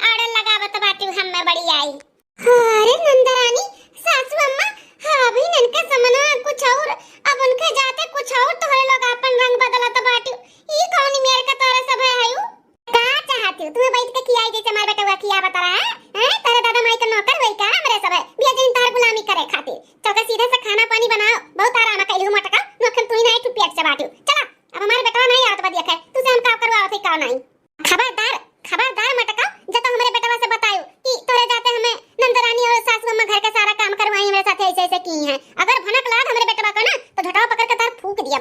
आड़ लगावत बाटी हम में बड़ी आई। अरे नंदरानी सासू अम्मा हां अभी ननका समना कुछ और, अब उनके जाते कुछ और तो है लोग अपन रंग बदलत बाटी, ई कौन मेरे का तोरे सब है आयु का चाहती हो तुम्हें बैठ के खियाई जैसे हमारे बेटा हुआ खिया बता रहा है तेरे दादा माई का नौकर वही का मेरे सब है बिया जिन तार गुलामी करे खातिर, चल सीधा से खाना पानी बनाओ, बहुत आराम कइलू मटका नोखन तू ही नहीं तू पेट से बाटी। चला अब हमारे बेटा नहीं आवत बा देखे तू से हम का करवावत है का नहीं। खबरदार खबरदार मटका जब हमारे बेटा से बतायो कि तोरे जाते हमें नंदरानी और सासू अम्मा घर का सारा काम करवाई मेरे साथ ऐसे ऐसे की हैं, अगर भनक लाग हमारे बेटा को ना तो झटाव पकड़ के तार फूंक दिया।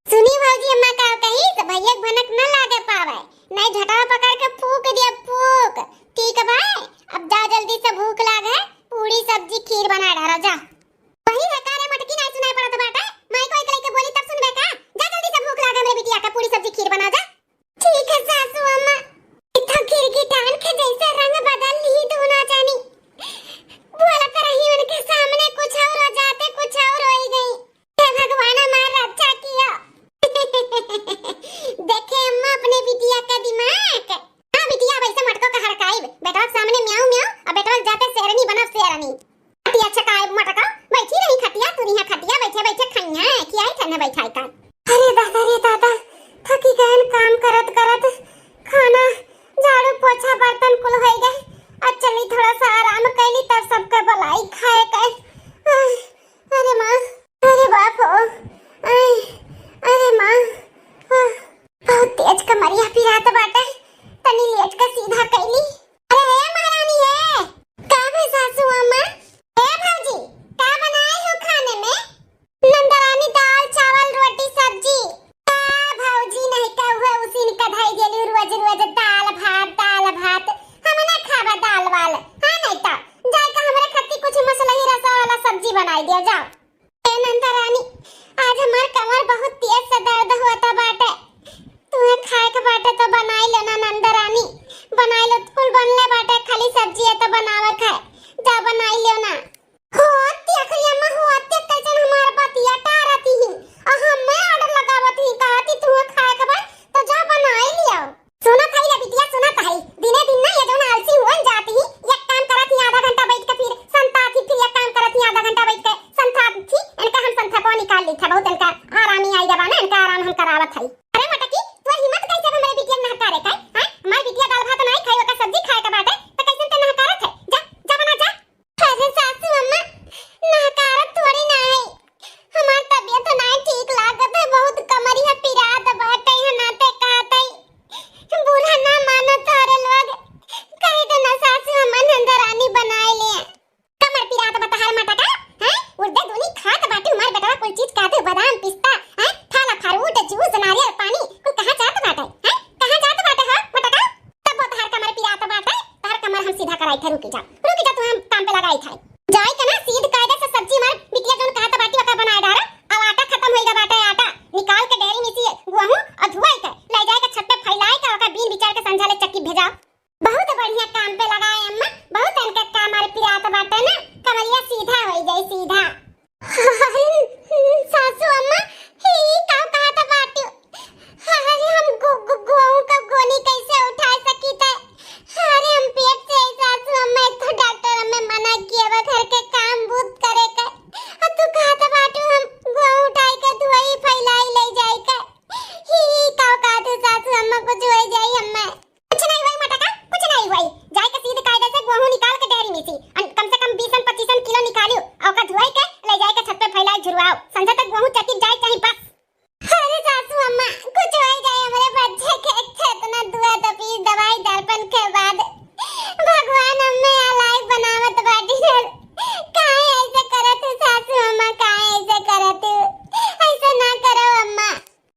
सुनी भौजी अम्मा का कही तो भैया भनक न लागे पावे, नहीं झटाव पकड़ के फूंक दिया फूंक। ठीक है भाई अब जा जल्दी से भूख लाग है, पूरी सब्जी खीर बना डालो जा। वही है कारे मटकी नहीं सुनाई पड़ा था बेटा, मैं कोई कले के बोली तब सुनबे का, जा जल्दी से भूख लाग है मेरे बिटिया का, पूरी सब्जी खीर बना जा। ठीक है सासू अम्मा, इतना गिरगिटान के जैसे रंग बदल ली तू ना जानी, बोला तो रही उनके सामने कुछ और हो जाते कुछ और हो ही गई, हे भगवान हमारा रक्षा किया। देखे अम्मा अपने बिटिया का दिमाग। हां बिटिया वैसे मटको का हरकाई बेटा सामने म्याऊ म्याऊ और बेटा जाते शेरनी बना शेरनी खटिया छकाए मटका बैठी रही खटिया तू नहीं खटिया बैठे बैठे खइया है कि आई थने बैठाई का। रे दादा, थकी गए काम करत करत। खाना झाड़ू पोछा बर्तन कुल हो गए। आज चली थोड़ा सा आराम कैली तब सबके बुलाई खाए के। अरे माँ, अरे बाप हो, अरे माँ, बहुत तेज कमरिया पिरात बाटे। तनी लेट के सीधा कैली। अरे हे महारानी है, का भई सासू अम्मा? हे भौजी, का बनाए हो खाने में? नंदरानी दाल चावल रोटी सब्जी। भौजी नहीं का हुआ उसी ने कढ़ाई गेली रोज रोज दाल भात। हम ना खाबा दाल वाल। हां नहीं तो जाय का हमरे खत्ती कुछ मसलही रसा वाला सब्जी बनाई दियो जाओ। ए नंदरानी, आज हमार कमर बहुत तेज से दर्द होता बाटे। तुम्हें खाए के बाटे तो बनाई लो ना नंदरानी। बनाई लो कुल बनले बाटे, खाली सब्जी है तो बनावे खाए। जा बनाई लो ना। होती अखरिया में होती कैसन हमार बतिया टारती ही। और हम ऑर्डर लगावत ही कहती तू खाए के बाद तो जा बनाई लियो। सुना थाई ला बिटिया, सुना थाई। दिने दिन ना ये दोनों आलसी हुन जाती ही। एक काम करत ही आधा घंटा बैठ के फिर संताती, फिर एक काम करत ही आधा घंटा बैठ के संताती थी। इनका हम संथा को निकाल ली था। बहुत इनका आरामी आई जबा ना, इनका आराम हम करावत हई। अरे मटकी, तू हिम्मत कैसे हमारे बिटिया ना करे का? हां, हमारी बिटिया दाल भात नहीं खाई का सब्जी खाए के बाटे तो कैसे ते ना करत है? जा जा बना जा। अरे सासू अम्मा, नहकारत थोड़ी ना है। हमार तबीयत नहीं ठीक लागत है, बहुत कमरिया पिरात बाटे। है नाते कहते बूढ़ा ना मानो तोरे लोग कह दे ना सासू अम्मा नंदरानी बनाए ले। कमर पिरात बता हर मटका हैं? उर्दे दोनी खात बाटे हमार बेटा कोई चीज खाते, बादाम पिस्ता हैं, थाला फ्रूट जूस नारियल पानी कुल कहां जात बाटे हैं? कहां जात बाटे हो मटका? तब वो तार कमर पिरात बाटे, तार कमर हम सीधा कराई थे। रुक जा तू, हम काम पे लगाई थे। जाई के ना सीध कायदे से सब्जी मार बिटिया जोन कहत बाटी ओका बनाए डारा। अब आटा खत्म होइगा बाटे, आटा निकाल के डेरी में से गेहूं और धुआई के ले जाए के छत पे फैलाए के ओका बीन बिचार के संझाले चक्की भेजा। बहुत बढ़िया काम पे लगाए अम्मा। बहुत इनका काम मार पिरात बाटे ना, कमरिया सीधा होई जाई सीधा। सासू अम्मा, ही का कहत बाटी? अरे हम गेहूं का गोनी कैसे उठा सकी थे? अरे हम पेट से सासू अम्मा तो डॉक्टर हमें मना किया वो घर के काम बूत करे का। अब तू कहत बाटी हम गेहूं उठाई के धुआई फैलाई ले जाई का। ही का कहत सासू अम्मा कुछ हो जाई हम्मे? कुछ नहीं हुई मटका, कुछ नहीं हुई। जाए के सीधे कायदे से गेहूं निकाल के डेयरी में से कम से कम 20-25 किलो निकालियो और का धुआई के ले जाए के छत पे फैलाई झुरवाओ। संझा तक गेहूं चक्की जाए चाहे बस। अरे सासू अम्मा, कुछ हो जाए हमारे बच्चे के इतना दुआ तपीस दवाई दर्पण के बाद भगवान हमें अलाइक बनावत बाटी। काहे ऐसे करत है सासू अम्मा? काहे ऐसे करत? ऐसे ना करो अम्मा।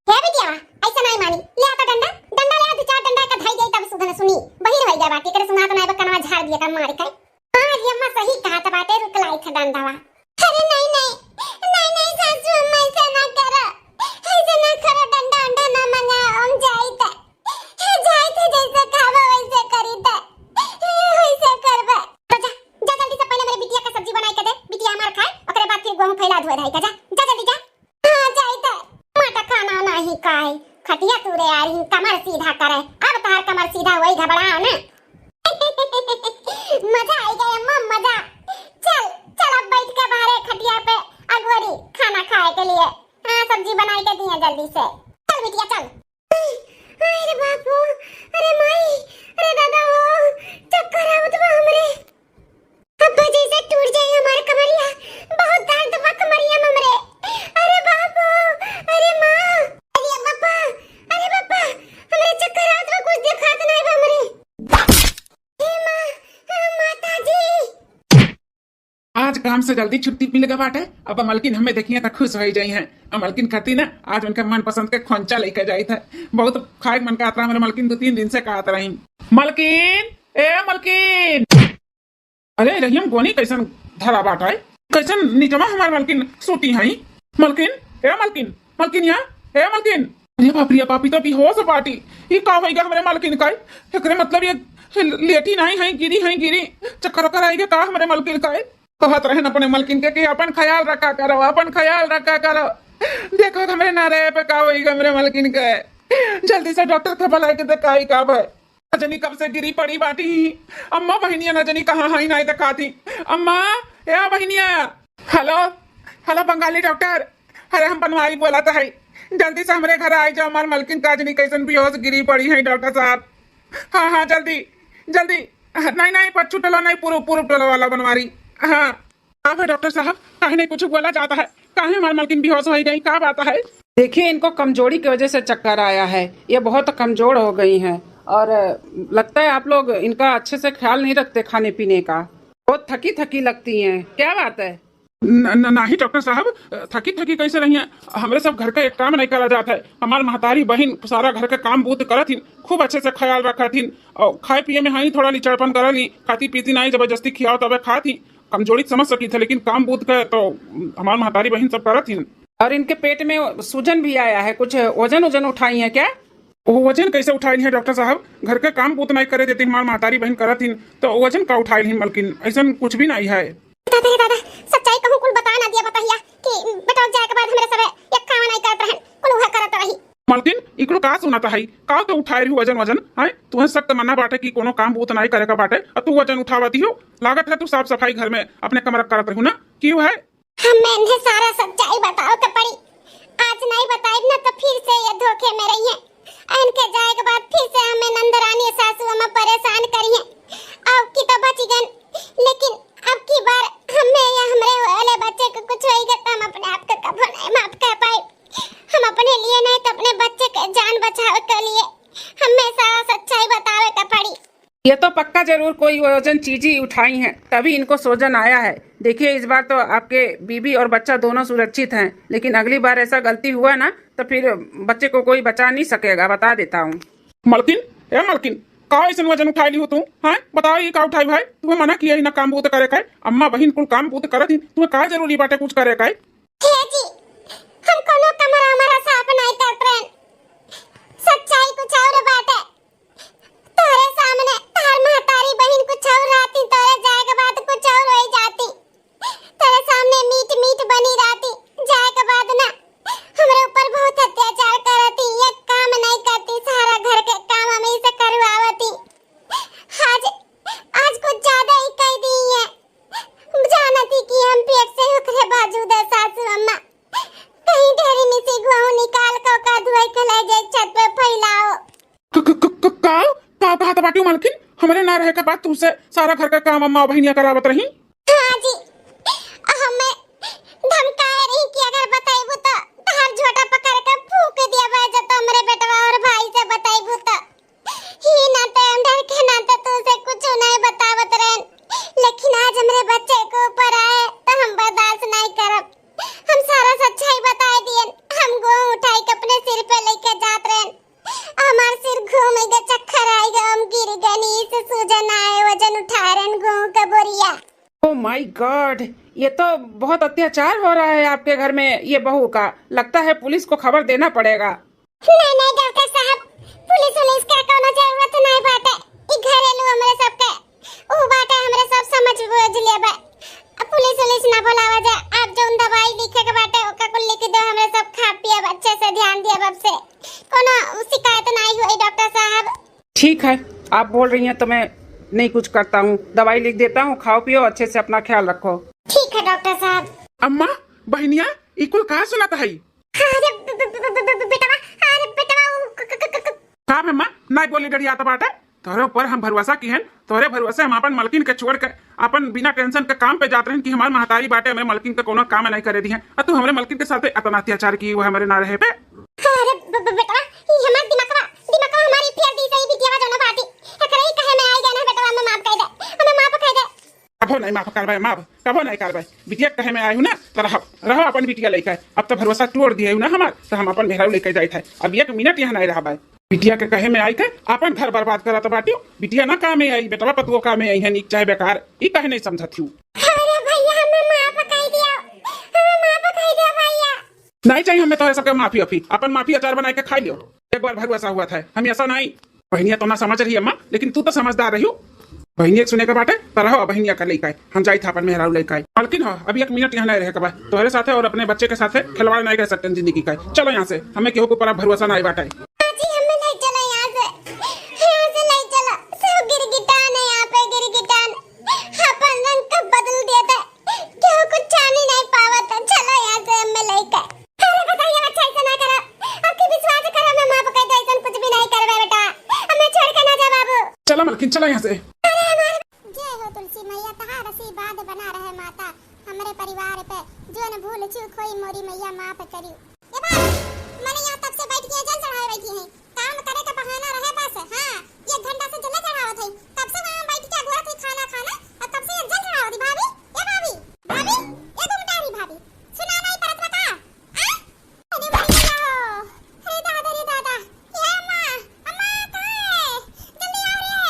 हे बिटिया, ऐसा नहीं मानी। ले आता डंडा ले आ, 2-4 डंडा का धाई जाई तब सुधन सुनी बहिर होई जा बाटी करे सुनात नहीं बकनवा झाड़ दिया कर मार के। हां ये अम्मा सही कहत बाटे, रुक लाई था डंडावा। अरे नहीं सासू अम्मा ऐसा ना करो, ऐसा ना करो। डंडा ना मंगा, हम जाई थे जैसे खावा वैसे करी थे, वैसे करबे। तो जा जल्दी से पहले मेरे बिटिया का सब्जी बनाई के दे, बिटिया हमार खाए, ओकरे बाद फिर गेहूं फैला धोए रही का। जा जल्दी जा। हां जाई थे। माटा खाना नहीं खाए, खटिया तूरे आ रही कमर सीधा करे। अब तार कमर सीधा वही घबराओ ना। मजा आई गया अम्मा, मजा। चल अब बैठ के बाहर खटिया पे अगवरी खाना खाए के लिए। हां सब्जी बनाई के दिए जल्दी से। चल बिटिया चल। अरे बापू, अरे माई, अरे दादा हो, चक्कर आवत बा हमरे। अब्बा जैसे टूट जाए हमार कमरिया, बहुत दर्द बा कमरिया में हमरे। अरे बापू, अरे मां, अरे बापा, हमरे चक्कर आवत बा, कुछ दिखात नहीं बा हमरे। हे मां, माता जी। आज काम से जल्दी छुट्टी मिल गई बाटे। अब मलकिन हमें देखिए तो खुश हो जाई हैं। मलकिन खाती ना आज उनके मन पसंद के खोंचा लेके जाई था। बहुत खाए मन का आता। मेरे मलकिन 2-3 दिन से कहत रही मलकिन, ए मलकिन। अरे रहीम गोनी कैसन धरा बाटा है, कैसन निजमा हमार मलकिन सूती है। मलकिन, ए मलकिन, मलकिन यहाँ, ए मलकिन। अरे बाप रे पापी तो बेहोश बाटी। ये का होइगा हमरे मलकिन का? एकरे मतलब ये लेटी नहीं है, गिरी चक्कर आएगा का हमरे मलकिन का? कहत रहे अपने मलकिन के कि अपन ख्याल रखा करो, अपन ख्याल रखा करो। देखो हमरे नारे पे का होइगा हमरे मलकिन के। जल्दी से डॉक्टर के बुलाए के दिखाई का भाई। जनी कब से गिरी पड़ी बाटी। अम्मा बहनिया न जनी कहाँ हाई नहीं दिखा थी। अम्मा या बहनिया। Hello Bengali doctor. अरे हम बनवारी बोला था है। जल्दी से हमारे घर आई जाओ, हमारे मलकिन काजनी कैसन बेहोश गिरी पड़ी है डॉक्टर साहब। हाँ हाँ जल्दी जल्दी। नहीं नहीं पच्चू टलो नहीं, पूर्व पूर्व टलो वाला बनवारी। हाँ आप है डॉक्टर साहब, काहे नहीं कुछ बोला जाता है, काहे हमारे मलकिन बेहोश हो गई, क्या बात है? देखिए इनको कमजोरी की वजह से चक्कर आया है, ये बहुत कमजोर हो गई हैं और लगता है आप लोग इनका अच्छे से ख्याल नहीं रखते खाने पीने का, बहुत थकी थकी लगती हैं, क्या बात है? नहीं डॉक्टर साहब, थकी थकी कैसे रही है, हमारे सब घर का एक काम नहीं करा जाता है। हमारी महतारी बहन सारा घर का काम बूत करत थी, खूब अच्छे से ख्याल रखा थी और खाए पिए में हाई थोड़ा लिचड़पन करा ली, खाती पीती नहीं, जबरदस्ती खियाओ तब खा थी, कमजोरी समझ सकी थे, लेकिन काम बूत कर तो हमारी महतारी बहन सब करत थी। और इनके पेट में सूजन भी आया है, कुछ वजन वजन उठाई है क्या? वो वजन कैसे उठाई है डॉक्टर साहब, घर के काम बूत नहीं करे देती हमारी महतारी बहन करत थी, तो वजन का उठाई है, मलकिन ऐसा कुछ भी नहीं है। दादा सच्चाई कहूं कुल बता ना दिया बताइया कि बेटा जाए के बाद हमरे सब एक काम नहीं करत रहन, कुल वह करत रही। मलकिन इकरो का सुनाता है, का तो उठाई रही वजन वजन है, तुम्हें सख्त मना बाटे कि कोनो काम बूत नहीं करे का बाटे और तू वजन उठावती हो, लागत है तू साफ सफाई घर में अपने कमरा करत रही ना, क्यों है? हमें इन्हें सारा सच्चाई बताओ के पड़ी, आज नहीं बताई ना तो फिर से ये धोखे में रही है, इनके जाए के बाद फिर से हमें नंदरानी सासू अम्मा परेशान करी है। अब की तो बची गन, लेकिन अब की बार हमें या हमरे वाले बच्चे को कुछ होएगा तो हम अपने आप को कभी नहीं माफ कर पाए। हम अपने लिए नहीं तो अपने बच्चे के जान बचाव के लिए हमें सारा सच्चाई बतावे का पड़ी। ये तो पक्का जरूर कोई वजन चीज ही उठाई है, तभी इनको सूजन आया है। देखिए इस बार तो आपके बीबी और बच्चा दोनों सुरक्षित हैं, लेकिन अगली बार ऐसा गलती हुआ ना तो फिर बच्चे को कोई बचा नहीं सकेगा, बता देता हूँ। मलकिन ए मलकिन, का ऐसा वजन उठाई ली हो तुम? हाँ बताओ ये का उठाई भाई, तुम्हें मना किया ही ना काम बूत करे का, अम्मा बहन कुल काम बूत करत थी, तुम्हें का जरूरी बाटे कुछ करे का? हे जी हम कोनो कमरा हमारा साफ नहीं करत रहन, सच्चाई कुछ और बात है। तोरे सामने तार महतारी बहन कुछ और रहती, तोरे जाए के बाद कुछ और हो जाती, तेरे सामने मीट मीट बनी रहती, जाए के बाद ना हमरे ऊपर बहुत अत्याचार करती, ये काम नहीं करती, सारा घर के काम हमें से करवावती। आज आज कुछ ज्यादा ही कह दी है, जानती कि हम पेट से उखरे बाजूद है सासू अम्मा, कहीं ढेरी में से गुआऊ निकाल का धुआई के ले जाए छत पे फैलाओ। का कहा था बाटी मलकिन, हमारे ना रहे के बाद तुमसे सारा घर का काम अम्मा बहनिया करावत रही? हाँ जी, हमें धमकाए रही कि अगर बताइबू तो तार झोटा पकड़ के फूंक दिया भाई, जब तो हमारे बेटवा और भाई से बताइबू तो ही ना तो डर के ना तो तुझसे कुछ नहीं बतावत रहन, लेकिन आज हमारे बच्चे को ऊपर आए तो हम बर्दाश्त नहीं करब, हम सारा सच्चाई बता दिए। हम गो उठाई के अपने सिर पे लेके जात रहन, हमार सिर घूम गया, चक्कर आएगा, हम गिर गए, नी से सूजन आए, वजन उठा रहन गेहूं का बोरिया। ओह माय गॉड, ये तो बहुत अत्याचार हो रहा है आपके घर में ये बहू का, लगता है पुलिस को खबर देना पड़ेगा। नहीं नहीं डॉक्टर साहब, पुलिस का कोनो जरूरत नहीं बाटे, ई घरेलू हमरे सबके ओ बाटे, हमरे सब समझ बुझ लिया बा, पुलिस ना बुलावा जा, आप जो दवाई लिखे के बाटे ओका को लिख दो, हमरे सब खा पिए अच्छे से ध्यान दिया, अब से कोनो शिकायत नहीं हुई डॉक्टर साहब। ठीक है, आप बोल रही हैं तो मैं नहीं कुछ करता हूँ, दवाई लिख देता हूँ, खाओ पियो, अच्छे से अपना ख्याल रखो। ठीक है डॉक्टर साहब। अम्मा बहनिया इकुल का सुनाता है? अरे बेटा, अरे बेटा का अम्मा नहीं बोली डरी आता बाटे, तोरे ऊपर हम भरोसा की हैं, तोरे भरोसे हम अपन मलकिन के छोड़ के अपन बिना टेंशन के काम पे जाते हैं कि हमारी महतारी बाटे हमें मलकिन के कोनो काम नहीं करे दी है, और तू हमारे मलकिन के साथ इतना अत्याचार की वो हमारे ना रहे पे। अरे बेटा ये हमार दिमाग हमारी फेर दी सही बिटिया जो ना बाटी, एकरे ही कहे में आई गए ना बेटा, हमें माफ कर दे, हमें माफ कर दे। कबो नहीं माफ करवाए, माफ कबो नहीं करवाए, बिटिया कहे में आई हूँ ना तो रहो अपन बिटिया लेके, अब तो भरोसा तोड़ दिए ना हमार, तो हम अपन मेहरारू लेके जाए थे, अब एक मिनट यहाँ नहीं रहा भाई, बिटिया के कहे में आई के अपन घर बर्बाद करा तो बाटियो, बिटिया ना काम में आई, बेटवा पतुओ काम में आई है, नीक चाहे बेकार, ई कहे नहीं समझत हूँ। अरे भैया हमें माफ कर दिया, हमें माफ कर दिया भैया। नहीं चाहिए हमें तो सबके माफी अफी, अपन माफी अचार बना के खा लियो, एक बार भरोसा हुआ था, हम ऐसा नहीं। बहनिया तो ना समझ रही अम्मा, लेकिन तू तो समझदार रही हो, बहनिया सुने के बाटे तो रहो, बहनिया का लेके आए, हम जाई था अपन मेहरारू लेके आए, मालकिन हो अभी एक मिनट यहाँ नहीं रहे कबा, तुम्हारे साथ और अपने बच्चे के साथ खिलवाड़ नहीं कर सकते जिंदगी का, चलो यहाँ से, हमें केहू के ऊपर भरोसा नहीं बाटे। मालकिन चला यहाँ से। जय हो तुलसी मैया, तहार आशीर्वाद बना रहे माता हमारे परिवार पे, जो न भूल चूक होई मोरी मैया माफ करियो। ए भाई मैंने यहाँ तब से बैठ के जल चढ़ाए बैठी है, काम करे का बहाना रहे बस। हां 1 घंटा से जल चढ़ावत है, तब से वहां बैठ के घोड़ा थी खाना खाना और तब से जल चढ़ावत भाभी। ए भाभी भाभी ए गुमटारी भाभी सुना नहीं परत बता आ अरे मैया अरे दादा रे दादा ये अम्मा अम्मा कहां है, जल्दी आओ रे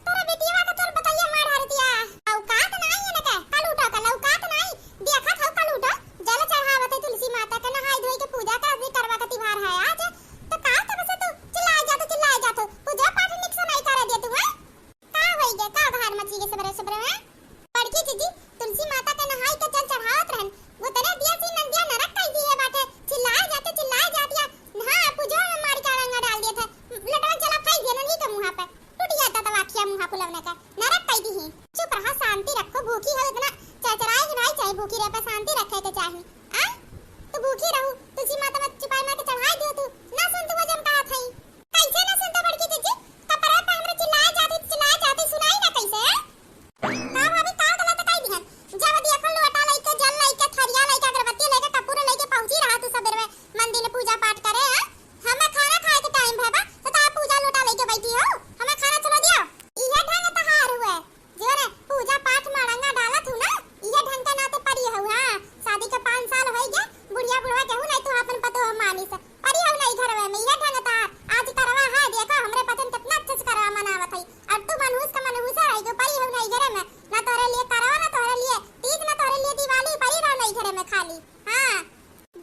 तोरा बेटीवा का तोर बताइए मार हर दिया। औकात नहीं है न के कल उठा कल औकात नहीं देखा था कल उठा जल चढ़ावत है तुलसी माता के, नहाई धोई के पूजा कर भी करवा का त्योहार है आज, तो का तब से तू चिल्लाए जा तो पूजा पाठ निक से नहीं कर दे तू है का होई गे का धार मची के सबरे सबरे में बड़की जीजी तुलसी माता के नहाई के जल चढ़ावत रहन, वो तने दिया सी नंदिया नरक कई दी है बाटे, चिल्लाए जाती हां पूजा में मार के रंगा डाल दिए थे, लटवा चला फाई दिया नहीं के मुंह पे टूट जाता था वाखिया मुंह फुलवने का नरक कई दी है। चुप रहा शांति रखो, भूखी हो इतना चरचराए नहीं चाहिए, भूखी रह पे शांति रखे के चाहिए आ तो भूखी रहू तुलसी माता में चुपाई मार के चढ़ाई दियो तू ना सुन तू जम कहा थई कैसे ना सुनता बड़की जीजी कपड़ा पे हमरे चिल्लाए जाती सुनाई ना कैसे का भाभी का गलत कई दिहन जब देखल लोटा लइके जल लइके थरिया लइके अगरबत्ती लइके कपूर लइके पहुंची रहा तू सबेर में मंदिर में पूजा पाठ करे है, हमें खाना खाए के टाइम है बा तो ता पूजा लोटा लइके बैठी हो हमें खाना चला दियो। इहे ढंग तहार हुए जो रे पूजा पाठ मड़ंगा डालत हूं ना, इहे ढंग का नाते परी हो। हां शादी के 5 साल होई गे बुढ़िया बुढ़वा केहू नहीं तो अपन पतो मानी से परी हो नहीं घर में इहे ढंग तहार आज करवा है देखो हमरे पतन कितना अच्छे से करवा मनावत है, अब तू मनहूस का मनहूस रह गयो परी हो नहीं घर में ना तोरे लिए करवा ना तोरे लिए तीज ना तोरे लिए दिवाली परी रह नहीं घर में खाली। हां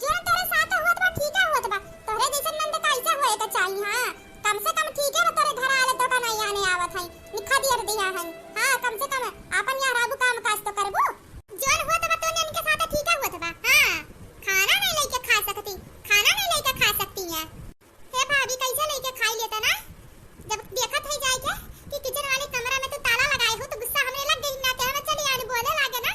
जो तेरे साथ होत बा ठीक है होत बा तोरे जैसे नंद कैसे होए के चाहिए। हां कम से कम ठीक है तोरे घर आले तो का नहीं आने आवत है निखा दिया है। हां कम से कम अपन यार आबू काम काज तो करबो जोन होत बा तोने इनके साथ ठीक है होत बा। हां खाना नहीं लेके खा सकती, खाना नहीं लेके खा सकती है हे भाभी कैसे लेके खाई लेता ना, जब देखत है जाए के कि किचन वाले कमरा में तो ताला लगाए हो तो गुस्सा हमरे लग गई ना के हम चली आने बोले लागे ना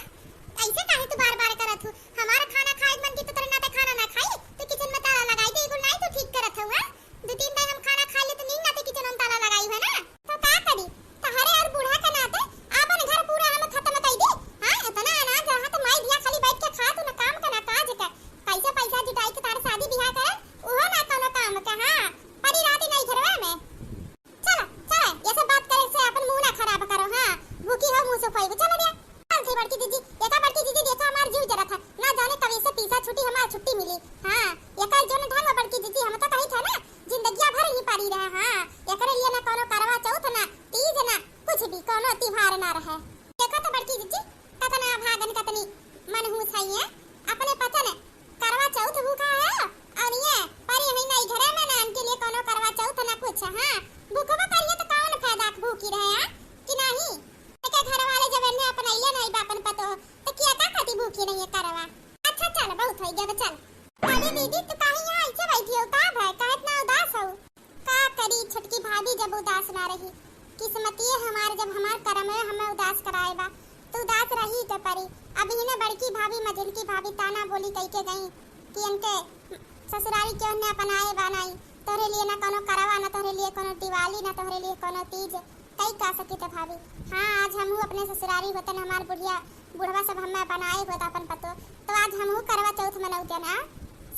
ऐसे काहे तू बार-बार करत हो, हमारा खाना खाए मन की तो तेरे नाते खाना ना खाई तो किचन में ताला लगाई दे एगो नहीं तो ठीक करत हुआ 2-3 टाइम हम खाना खा ले तो नहीं नाते किचन में ताला लगाई है ना तो का करी तहरे और बूढ़ा के नाते अपन घर पूरा हम खत्म कर दे। हां इतना अनाज रहा तो माई दिया खाली बैठ के खा तू ना काम का ना काज का कैसे पैसा जुटाई के तार शादी बियाह करे ओहो ना कोनो काम का। हां परी राती नहीं घरवा में चलो चलो ये सब बात करे से अपन मुंह ना खराब करो। हां भूखी हो मुंह से फाई चलो दिया थी बड़की दीदी एका बड़की दीदी देखा हमार जीव जरा था ना जाने कब से पीसा छुट्टी हमार छुट्टी मिली। हां एका जो न ढंग बड़की दीदी हम तो कही था ना जिंदगी भर ही पारी रहे। हां एकरे लिए ना कोनो करवा चौथ ना तीज ना कुछ भी कोनो त्योहार ना रहे देखो तो बड़की दीदी कतना भागन कतनी मनहूस है ये अपने पता न करवा चौथ भूखा है और ये परी है नहीं घरे में ना इनके लिए कोनो करवा चौथ ना कुछ। हां भूखबा करिए तो कौन फायदा भूखी रहे हैं कि नहीं के घर वाले जब ने अपना ये नहीं बापन पतो तो क्या का खाती भूखी नहीं है करवा। अच्छा चल बहुत हो गया चल अरे दीदी तू काहे यहाँ ऐसे बैठी हो का भाई का इतना उदास हो का करी छोटकी भाभी जब उदास ना रही किस्मती है हमारे जब हमार कर्म है हमें उदास कराए बा तो उदास रही के परी। अब इन्हें बड़की भाभी मझिलकी भाभी ताना बोली कह के गई कि इनके ससुराली क्यों ने अपनाए बनाई तोरे लिए ना कोनो करवा ना तोरे लिए कोनो दिवाली ना तोरे लिए कोनो तीज कई का सकी थे भाभी। हां आज हमहू अपने ससुरारी वतन हमार बुढ़िया बुढ़वा सब हमें बनाए होता अपन पतो तो आज हमहू करवा चौथ मनाउते ना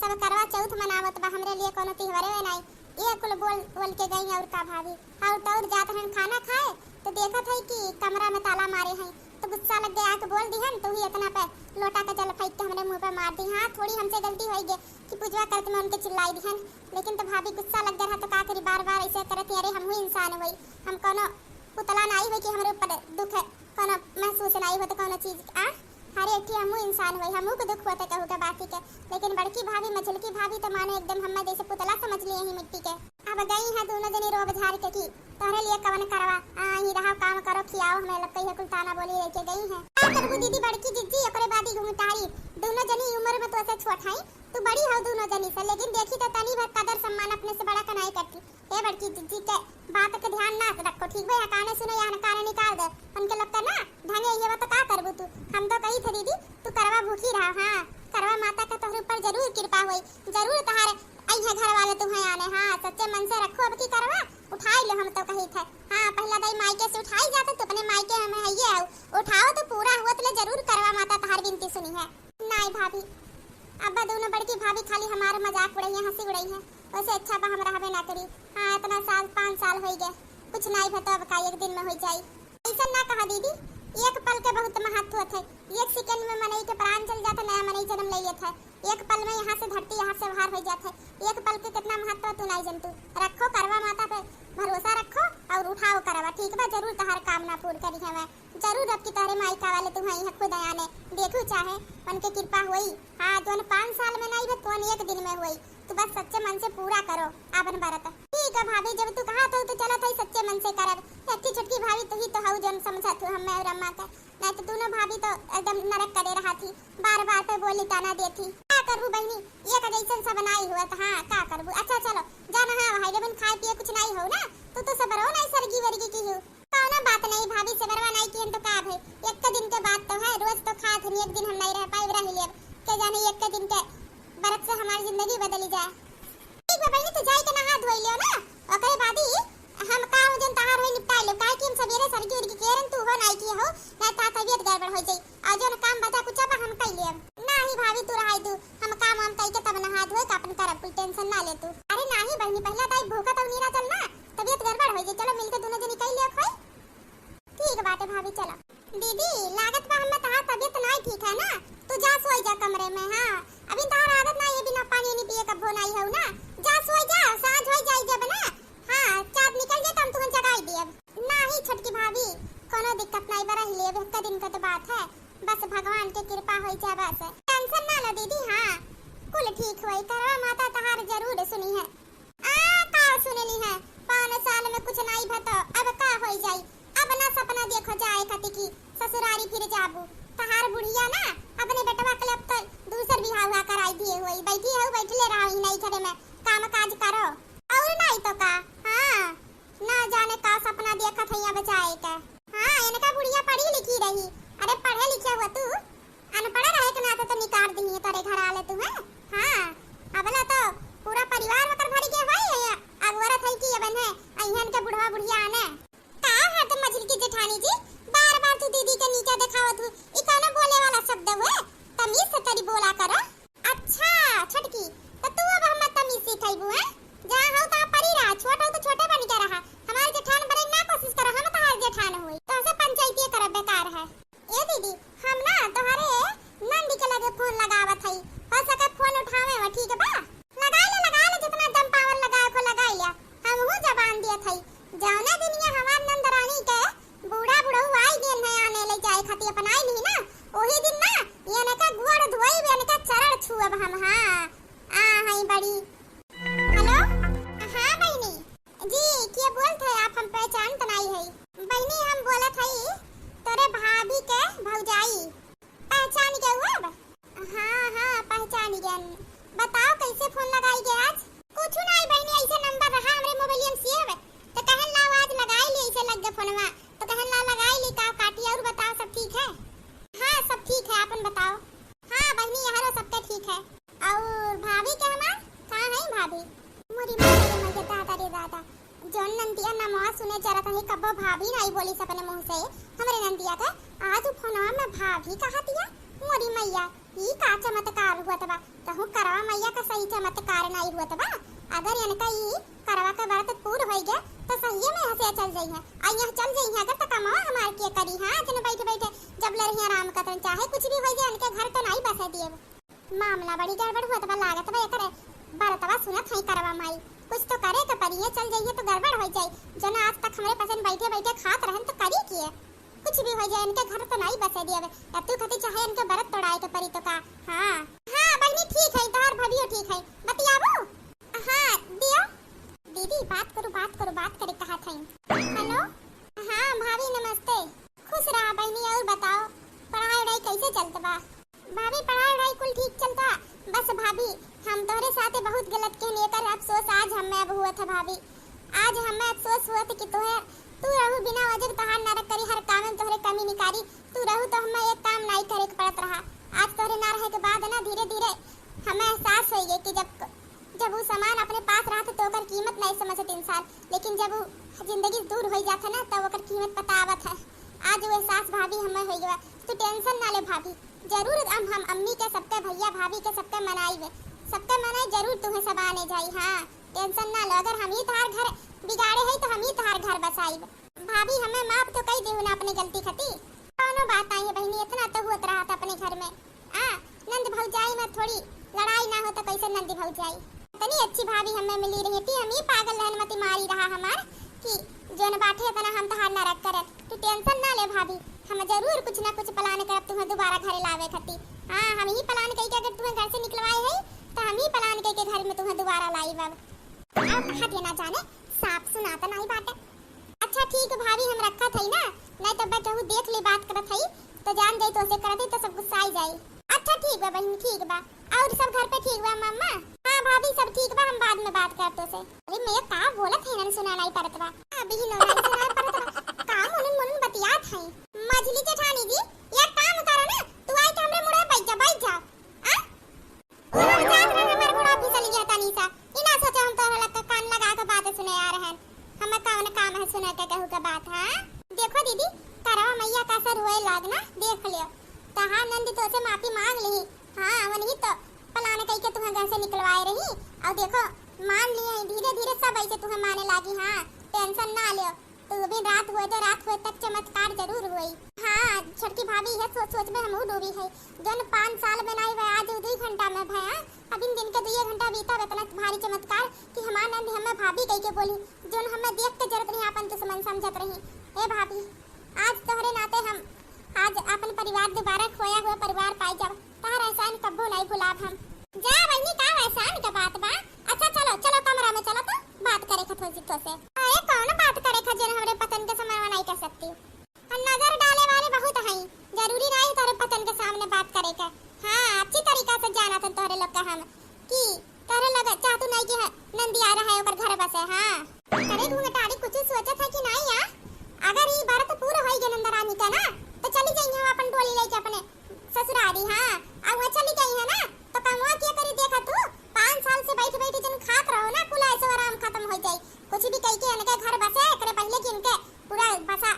सब करवा चौथ मनावत बा हमरे लिए कोनो त्योहार है नहीं ये कुल बोल के गई और का भाभी और तौर जात हन खाना खाए तो देखत है कि कमरा में ताला मारे हैं तो गुस्सा लग गया आके बोल दिहन तो ही इतना पे लोटा का जल फेंक के हमरे मुंह पे मार दी। हां थोड़ी हमसे गलती होई गे कि पूजा करते में उनके चिल्लाई दिहन लेकिन तो भाभी गुस्सा लग गया तो का करी बार-बार ऐसे करत अरे हमहू इंसान होई हम कोनो पुतला नहीं हुई कि हमारे ऊपर दुख है कोनो महसूस नहीं होता कोनो चीज आ हरे एठी हमहू इंसान हुई हमहू को दुख होता कहू के बाकी के लेकिन बड़की भाभी मझलकी भाभी तो मानो एकदम हम्मा जैसे पुतला समझ लिए ही मिट्टी के। अब गई है दोनों जनी रोब झाड़ के की तोहरे लिए कवन करवा ही रहा काम करो खियाओ हमें लग कही कुल ताना बोली लेके गई है करबू दीदी बड़की जिज्जी ओकरे बादी घुमटाई दोनों जनी उम्र में तो से छोट है तू बड़ी हो दोनों जनी से लेकिन देखी तो तनी बात कदर सम्मान अपने से बड़ा कनाई करती ए बड़की जिज्जी के बात के ध्यान ना रखो ठीक है काने सुनो या काने निकाल दे उनके लगता ना ढंगे ये बात का करबू तू हम तो कही थे दीदी तू करवा भूखी रहा। हां करवा माता का तोहरे ऊपर जरूर कृपा होई जरूर तहारे आई है घर वाले तुम्हें आने। हां सच्चे मन से रखो अब की करवा उठाई लो हम तो कही थे। हां पहला दाई मायके से उठाई जाता तो अपने मायके हमें हइये आओ उठाओ तो पूरा हुआ तो जरूर करवा माता तहार विनती सुनी है। नहीं भाभी अब्बा दोनों बड़की भाभी खाली हमारा मजाक उड़ाई है, हंसी उड़ाई है, वैसे अच्छा बा हम रहबे ना करी। हाँ इतना साल 5 साल हो गए कुछ नहीं भतो अब का एक दिन में हो जाई। ऐसा ना कहा दीदी, एक पल के बहुत महत्व है। एक सेकंड में मनई के प्राण चल जाता नया मनई जन्म ले लेता है। एक पल में यहाँ से धरती यहाँ से बाहर हो जाता है। एक पल के कितना महत्व तू नहीं जानतू। रखो करवा माता पे भरोसा रखो और उठाओ करवा, ठीक बा जरूर तहार कामना पूर्ण करी है। मैं जरूर अब की तारे मायका वाले तुम यहाँ खुद आने देखू चाहे उनके कृपा हुई। हाँ जोन 5 साल में नहीं तो 1 दिन में हुई, तो बस सच्चे मन से पूरा करो आपन व्रत। ठीक है भाभी जब तू कहा तो चला था सच्चे मन से करब। इतनी छोटकी भाभी तू ही तो हऊ जोन समझा तू हम और अम्मा का, नहीं तो दोनों भाभी तो एकदम नरक करे रहा थी, बार बार पे बोली ताना देती। क्या करबू बहनी एक जैसन सब बनाई हुआ था। हाँ क्या करबू, अच्छा चलो जाना। हाँ भाई जब खाए पिए कुछ नहीं हो ना तो सब रहो नहीं सरगी वर्गी की हो कौनो बात नहीं। भाभी से बरवा नहीं कियन तो का भाई एक दिन के बात तो है, रोज तो खा थी एक दिन हम नहीं रह पाए रह लिए के जाने एक दिन के बरत से हमारी जिंदगी बदली जाए। ठीक है बहनी तो जाई के नहा धोई लियो ना, ओकरे बादी हम काम जन तहार होई निपटाई लो। काहे कि हम सवेरे सरगी उरगी केरन तू हो नहीं की हो ना ता तबीयत गड़बड़ हो जाई। आ जो काम बचा कुछ अब हम कई लेब नहीं भाभी तू रहाई तू हम काम हम कई के तब नहा धोए का अपन करब, कोई टेंशन ना ले तू। अरे नहीं बहनी पहला ताई भूखा तो नीरा चल ना तबीयत गड़बड़ हो जाई। चलो मिलके दोनों जनी कई ले खाई। ठीक बात है भाभी चलो। दीदी लागत बा हम तहार तबीयत नहीं ठीक है ना, तू जा सोई जा कमरे में। हां अभी तहार आदत ना ये बिना पानी नहीं पिए कब नहीं हो ना, जा सोई जा सांझ हो जाई जब ना। हां चाँद निकल जाए तो हम तुहन जगाई देब। नहीं छोटकी भाभी कोनो दिक्कत नहीं बरा ही लेब, एक दिन का तो बात है, बस भगवान के कृपा होई जा बस टेंशन ना लो दीदी। हां कुल ठीक होई करवा माता तहार जरूर सुनी है। आ का सुनली है 5 साल में कुछ नहीं भतो अब का होई जाई। अब ना सपना देखो जाए कति की ससुरारी फिर जाबू तहार बुढ़िया ना अपने बेटवा के अब तो दूसर बियाह हुआ कराई दिए हुई बैठी है बैठले रही नहीं करे में काम काज करो और नहीं तो का। हां ना जाने का सपना देखत है बचाए का। हां इनका बुढ़िया पढ़ी लिखी रही, अरे पढ़े लिखे हुआ तू अनपढ़ रहे के नाते तो निकाल दी तेरे घर आले तू है। हां अबला तो पूरा परिवार मकर भरी के भाई है अब औरत है की बन है अइहन के बुढ़वा बुढ़िया आने का है तो मछली की जेठानी जी बार बार तू दीदी के नीचे दिखावत हूं ई कौन बोले वाला शब्द हुए, तमीज से तेरी बोला करो। अच्छा छटकी तो तू अब हम तमीज सिखाइबू है, जहां हो ता परी रहा, छोटा हो तो छोटे बन के रहा, हमारे जेठान बने ना कोशिश करो हम तहार जेठान होई तो ऐसे पंचायती करब बेकार है। ए दीदी हम ना तोहरे नंदी के लगे फोन लगावत हई, हो सके फोन उठावे वा ठीक बा लगा ले जितना दम पावर लगा को लगा लिया। हम हूं जबान दिया थई जौना दुनिया हमार नंदरानी के बूढ़ा बुढ़ऊ आई दिन है आने ले जाए खाती अपनाई नहीं ना ओही दिन ना याने का गुड़ धोई याने का चरण छुअब हम। हां आ हई बड़ी हेलो हां बहनी जी के बोलत है आप, हम पहचान त नहीं है बहनी, हम बोलत हई तोरे भाभी के भौजाई पहचान के हुआ। हां पहचान गन, बताओ कैसे फोन लगाई के आज। कुछ नहीं बहनी ऐसे नंबर रहा हमरे मोबाइल में सेव तो कहन ला आज लगाई ली ऐसे लग गए फोनवा तो कहन ला लगाई ली का काटी और बताओ सब ठीक है। हां सब ठीक है अपन बताओ। हां बहनी यहां सबका ठीक है और भाभी के हमार कहां है भाभी मोरी मरे के दादा रे दादा जोन नंदिया नाम सुने जरा कहीं कब भाभी नहीं बोली सपने मुंह से हमरे नंदिया का आज फोनवा में भाभी कहा दिया मोरी मैया ई का चमत्कार हुआ तबा कहूं करवा मैया का सही चमत्कार नहीं हुआ तबा। अगर इनका ई करवा का व्रत पूर्ण हो गया तो सही में हंसे चल जाई है आ यहां चल जाई है अगर तो कमा हमार के करी। हां जन बैठे बैठे जब ले रही आराम करन चाहे कुछ भी हो जाए इनके घर तो नहीं बसे दिए मामला बड़ी गड़बड़ हुआ तबा लागत बा एकरे बरतवा सुनत है करवा माई कुछ तो करे तो परिए चल जाइए तो गड़बड़ हो जाए। जन आज तक हमरे पसंद बैठे बैठे खात रहन तो करी किए कुछ भी हो जाए इनके घर तो नहीं बसे दिए अब तू कति चाहे इनके बरत तोड़ाए के परी तो का। हां बहनी ठीक है तोहर भभियो ठीक है बतियाबो। हां दियो दीदी बात करे कहा था। हेलो हां भाभी नमस्ते खुश रहा बहनी और बताओ पढ़ाई वढ़ाई कैसे चलत बा। भाभी पढ़ाई वढ़ाई कुल ठीक चलता बस भाभी हम तोहरे साथे बहुत गलत के लेकर अफसोस आज हमें अब हुआ था भाभी। आज हमें अफसोस हुआ था कि तू रहू बिना वजह तहार नरक करी हर काम में तोहरे कमी निकारी तू रहू तो हमें एक काम नहीं करे के पड़त रहा। आज तोहरे ना रहे के बाद ना धीरे धीरे हमें एहसास हो गया कि जब वो सामान अपने पास रहा तो ओकर कीमत नहीं समझत इंसान, लेकिन जब वो जिंदगी दूर हो जाता ना तब ओकर कीमत पता आवत है। आज वो एहसास भाभी हमें हो गया। तू टेंशन ना ले भाभी, जरूर हम अम्मी के सबके भैया भाभी के सबके मनाई सबके मनाई जरूर तुम्हें सब आने जाई। हाँ टेंशन ना लो, अगर हम ही तहार घर बिगाड़े है तो हम ही तहार घर बसाई। भाभी हमें माफ तो कही देहु ना अपनी गलती खती। कौनो बात नहीं है बहनी, इतना तो होत रहा था अपने घर में। नंद भौजाई में थोड़ी लड़ाई ना हो तो कैसे नंदी भौजाई। इतनी अच्छी भाभी हमें मिली रही थी, हम ही पागल रहन मती मारी रहा हमार कि जोन बाटे इतना हम तहार ना रख करत। तू टेंशन ना ले भाभी, हम जरूर कुछ ना कुछ प्लान करब तुम्हें दोबारा घरे लावे खती। हाँ हम ही प्लान कई के अगर तुम्हें घर से निकलवाए है तो हम ही प्लान कई के घर में तुम्हें दोबारा लाई बाब। अब कहा देना जाने साफ सुनाता नहीं बाटे। अच्छा ठीक भाभी हम रखा थई ना, नहीं तो मैं कहूँ देख ले बात करत हई तो जान जाई तो से करत तो सब गुस्सा आई जाई। अच्छा ठीक बा बहन ठीक बा, और सब घर पे ठीक बा मम्मा? हाँ भाभी सब ठीक बा, हम बाद में बात करते से। अरे मैं का बोलत है ना सुना नहीं परत बा, अभी ही नहीं सुना परत बा। काम मुन बतियात है। मछली जेठानी जी एक काम करो ना, तू आई के हमरे मुड़े बैठ जा। हां और जात रहे हमारे मुड़ा भी चली गया तनी सा। इना सोचे हम तोरा लग कान लगा के बात सुने आ रहे हैं। हम कौन काम है सुना के कहू के बात। हां देखो दीदी करवा मैया का सर होए लागना देख लियो। तहा नंदी तो से माफी मांग ली। हाँ वही तो प्लान कई के तुम्हें घर से निकलवाए रही और देखो मान लिए धीरे धीरे सब ऐसे तुम्हें माने लागी। हाँ टेंशन ना लियो, तो भी रात हुए तो रात हुए तक चमत्कार जरूर हुई। हाँ छोटकी भाभी है सोच सोच में हम डूबी है। जन 5 साल बनाई हुए आज 2 घंटा में भया, अब इन दिन के 2 घंटा बीता इतना भारी चमत्कार कि हमार नंदी हमें भाभी कई के बोली जोन हमें देख के जरूरत नहीं अपन दुश्मन समझत रही। ए भाभी आज तोहरे नाते हम आज अपन परिवार दोबारा खोया हुआ परिवार पाई जब तार एहसान कब्बो नहीं भुलाब हम। जा बहनी का एहसान का बात बा। अच्छा चलो चलो कमरा में चलो तो बात करे खत हो जितो से। अरे कौन बात करे खत जन हमरे पतन के समय नहीं कर सकती। नजर डाले वाले बहुत हैं, जरूरी नहीं तोरे पतन के सामने बात करे का। हां अच्छी तरीका से जाना था तोरे लोग का हम कि तोरे लोग चाहतू नहीं कि नंदी आ रहा है ऊपर घर बसे। हां करे घूंघटाड़ी कुछ सोचत है कि नहीं यार, अगर ई बार तो पूरा होई गए नंदरानी का ना तो चली जाई हम अपन डोली लेके अपने ससुराली। हां अब वो चली गई है ना तो कमवा के करी देखा तू 5 साल से बैठ बैठ जन खात रहो ना कुल ऐसे आराम खत्म हो जाई। कुछ भी कह के इनके घर बसे करे पहले कि इनके पूरा बसा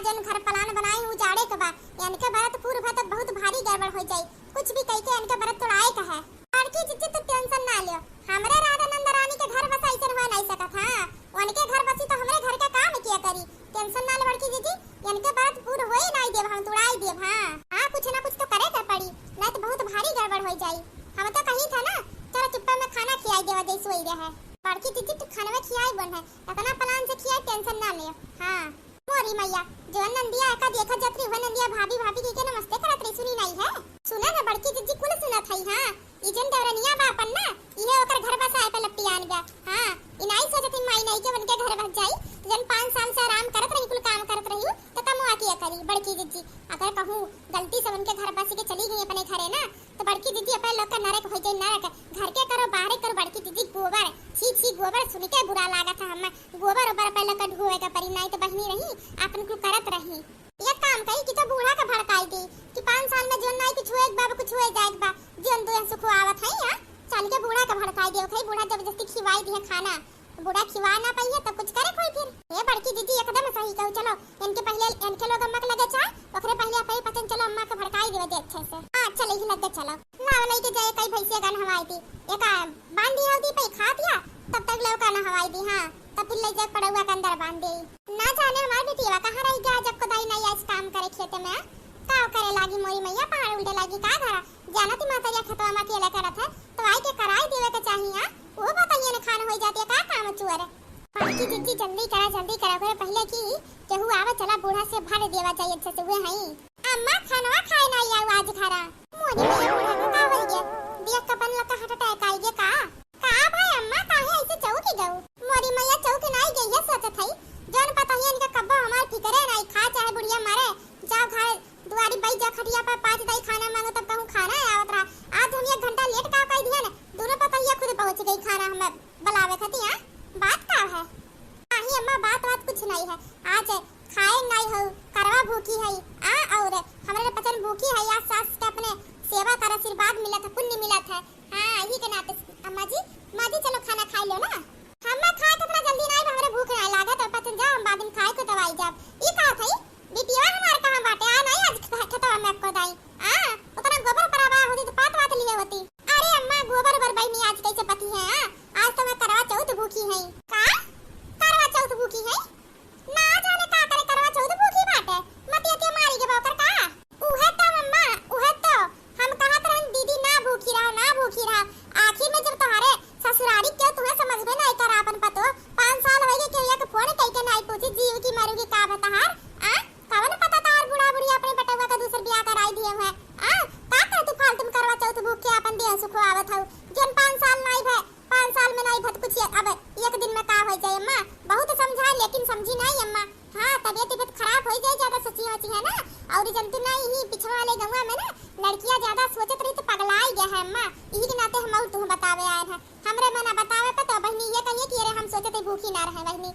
जन घर प्लान बनाई उजाड़े के बा इनके बरत पूर्व भत बहुत भारी गड़बड़ हो जाई। कुछ भी कह के इनके बरत तोड़ाए का है। लड़की जिज्जी तो टेंशन ना लियो, हमरे राधा नंदरानी के घर बसा ऐसे हो नहीं सकत। हां उनके घर बसी तो हमरे घर का काम किया करी। टेंशन ना ले लड़की जिज्जी, इनके बरत पूर्व होई नहीं देव हम तोड़ाई देव। हां कुछ ना कुछ तो करे के पड़ी नहीं तो बहुत भारी गड़बड़ हो जाई। हम तो कहीं था ना चलो चुप्पा में खाना खिलाई देवा दे सोई रहे। लड़की जिज्जी तो खाना में खिलाई बन है इतना प्लान से खिलाई टेंशन ना ले। हां मोरी मैया जो नंदिया का देखा जत्री हो नंदिया भाभी भाभी के नमस्ते करत रही सुनी नहीं है। सुना ना बड़की जिज्जी कुल सुना थई। हां इजन देवरनिया बापन ना इहे ओकर घर बसाए पे लपटियान गया। हां इनाई सोचती माई नहीं के उनके घर बस जाई जन 5 साल से आराम करत रही कुल काम करत रही तो कमवा किया करी बड़की जिज्जी। अगर कहूं गलती से उनके घर बस के चली गई अपने घरे ना तो बड़की जिज्जी अपने लोग का नरक हो जाए नरक। घर के करो बाहर करो बड़की जिज्जी गोबर छी छी गोबर सुन के बुरा लागा था हमें। गोबर ऊपर पहले का ढोए का परी नहीं तो बहनी रही अपन को करत रही। ये काम कही कि तो बूढ़ा का भड़काई दी कि 5 साल में जोन नहीं कुछ हुए बाबा कुछ हुए जाए बा जोन दो सुख आवत है। हां चल के बूढ़ा का भड़काई दे खई बूढ़ा जबरदस्ती खिवाई दी खाना बूढ़ा खिवा ना पाइए तो कुछ करे कोई फिर। ये बड़की दीदी एकदम सही कहू। चलो इनके पहले इनके लोग अम्मा के लगे चाय ओकरे पहले अपने पतन चलो अम्मा का भड़काई देवे दे अच्छे से। हां चले ही लगे चलो ना नहीं के जाए कई भैंसिया गन हवाई दी एक बांध दिया दी पे खा दिया तब तक लोग का ना हवाई दी। हां तब फिर ले जा पड़ुआ के अंदर बांध दे। ना जाने हमार बेटीवा कहां रही गया जब को दाई नहीं आज काम करे खेते में का करे लागी मोरी मैया पहाड़ उल्टे लागी का घरा जानती माता या खतवा में अकेला करत है तो आई के कराई देवे के चाहिए। हां वो बताइए ना खाना हो जाती है का काम चुअर बड़की जिज्जी जल्दी करा करे पहले की केहू आवे चला बूढ़ा से भर देवा चाहिए अच्छे से वे हई। अम्मा खाना खाए नहीं आऊ आज घरा मोरी मैया बूढ़ा का आवई गे देख कपन लका हट अटैक आई गे का भाई अम्मा काहे ऐसे चौकी गऊ मोरी मैया चौकी नहीं गई है सोचत हई जोन पता है इनका कब्बो हमार फिकरे नहीं खा चाहे बुढ़िया मारे जाओ घर दुआरी बैठ जा खटिया पर 5 दाई खाना मांगो तब कहूं खाना आवत रहा। आज हम 1 घंटा लेट का कह दिया ना दोनों पता ही खुद पहुंच गई खाना हमें बुलावे खती। हां बात का है आही अम्मा बात कुछ नहीं है आज खाए नहीं हो करवा भूखी है आ और हमरे पतन भूखी है या सास के अपने सेवा कर आशीर्वाद मिला था पुण्य मिला था। हां यही के नाते अम्मा जी चलो खाना खा लो ना। हम खा तो इतना जल्दी नहीं हमरे भूख नहीं लागत तुम जाओ, हम बाद में खाए को दवाई जाब। ई कहा थई बिटिया हमार कहां बाटे? आ नहीं आज खतवा में को दाई उतना गोबर परवा होती तो पात वात लिए होती। अरे अम्मा गोबर बर बहनी आज कैसे पति है? आज तो मैं करवा चौथ भूखी है। का करवा चौथ भूखी है? ना जाने का करे करवा चौथ भूखी बाटे। मत ये मारी के बौकर का उहे तो मम्मा उहे तो हम कहत रहन दीदी ना भूखी रहा। आखिर में जब तुम्हारे ससुरारी क्यों तुम्हें समझ में नहीं करा अपन पतो 5 साल हो गए के एक फोन कई के नहीं पूछी जीव की मरूगी का बताहार कवन पता तार बुढ़ा बुढ़ी अपने पटवा का दूसर ब्याह कराई दिए हुए का कर तू फालतू करवा चौथ भूख के अपन देह सुख आवत हौ जन 5 साल नहीं भय 5 साल में नहीं भत कुछ अब एक दिन में का हो जाए अम्मा बहुत समझा लेकिन समझी नहीं अम्मा। हां तबीयत खराब हो जाए ज्यादा सोची होती है ना और जंतु नहीं ही पिछवा वाले गंगा में ना लड़कियां ज्यादा सोचत रही तो पगलाई गया है अम्मा। यही के नाते हम और तुम बतावे आए हैं हमरे मना बतावे पे तो बहनी ये कहिए कि अरे हम सोचते भूखी ना रहे बहनी।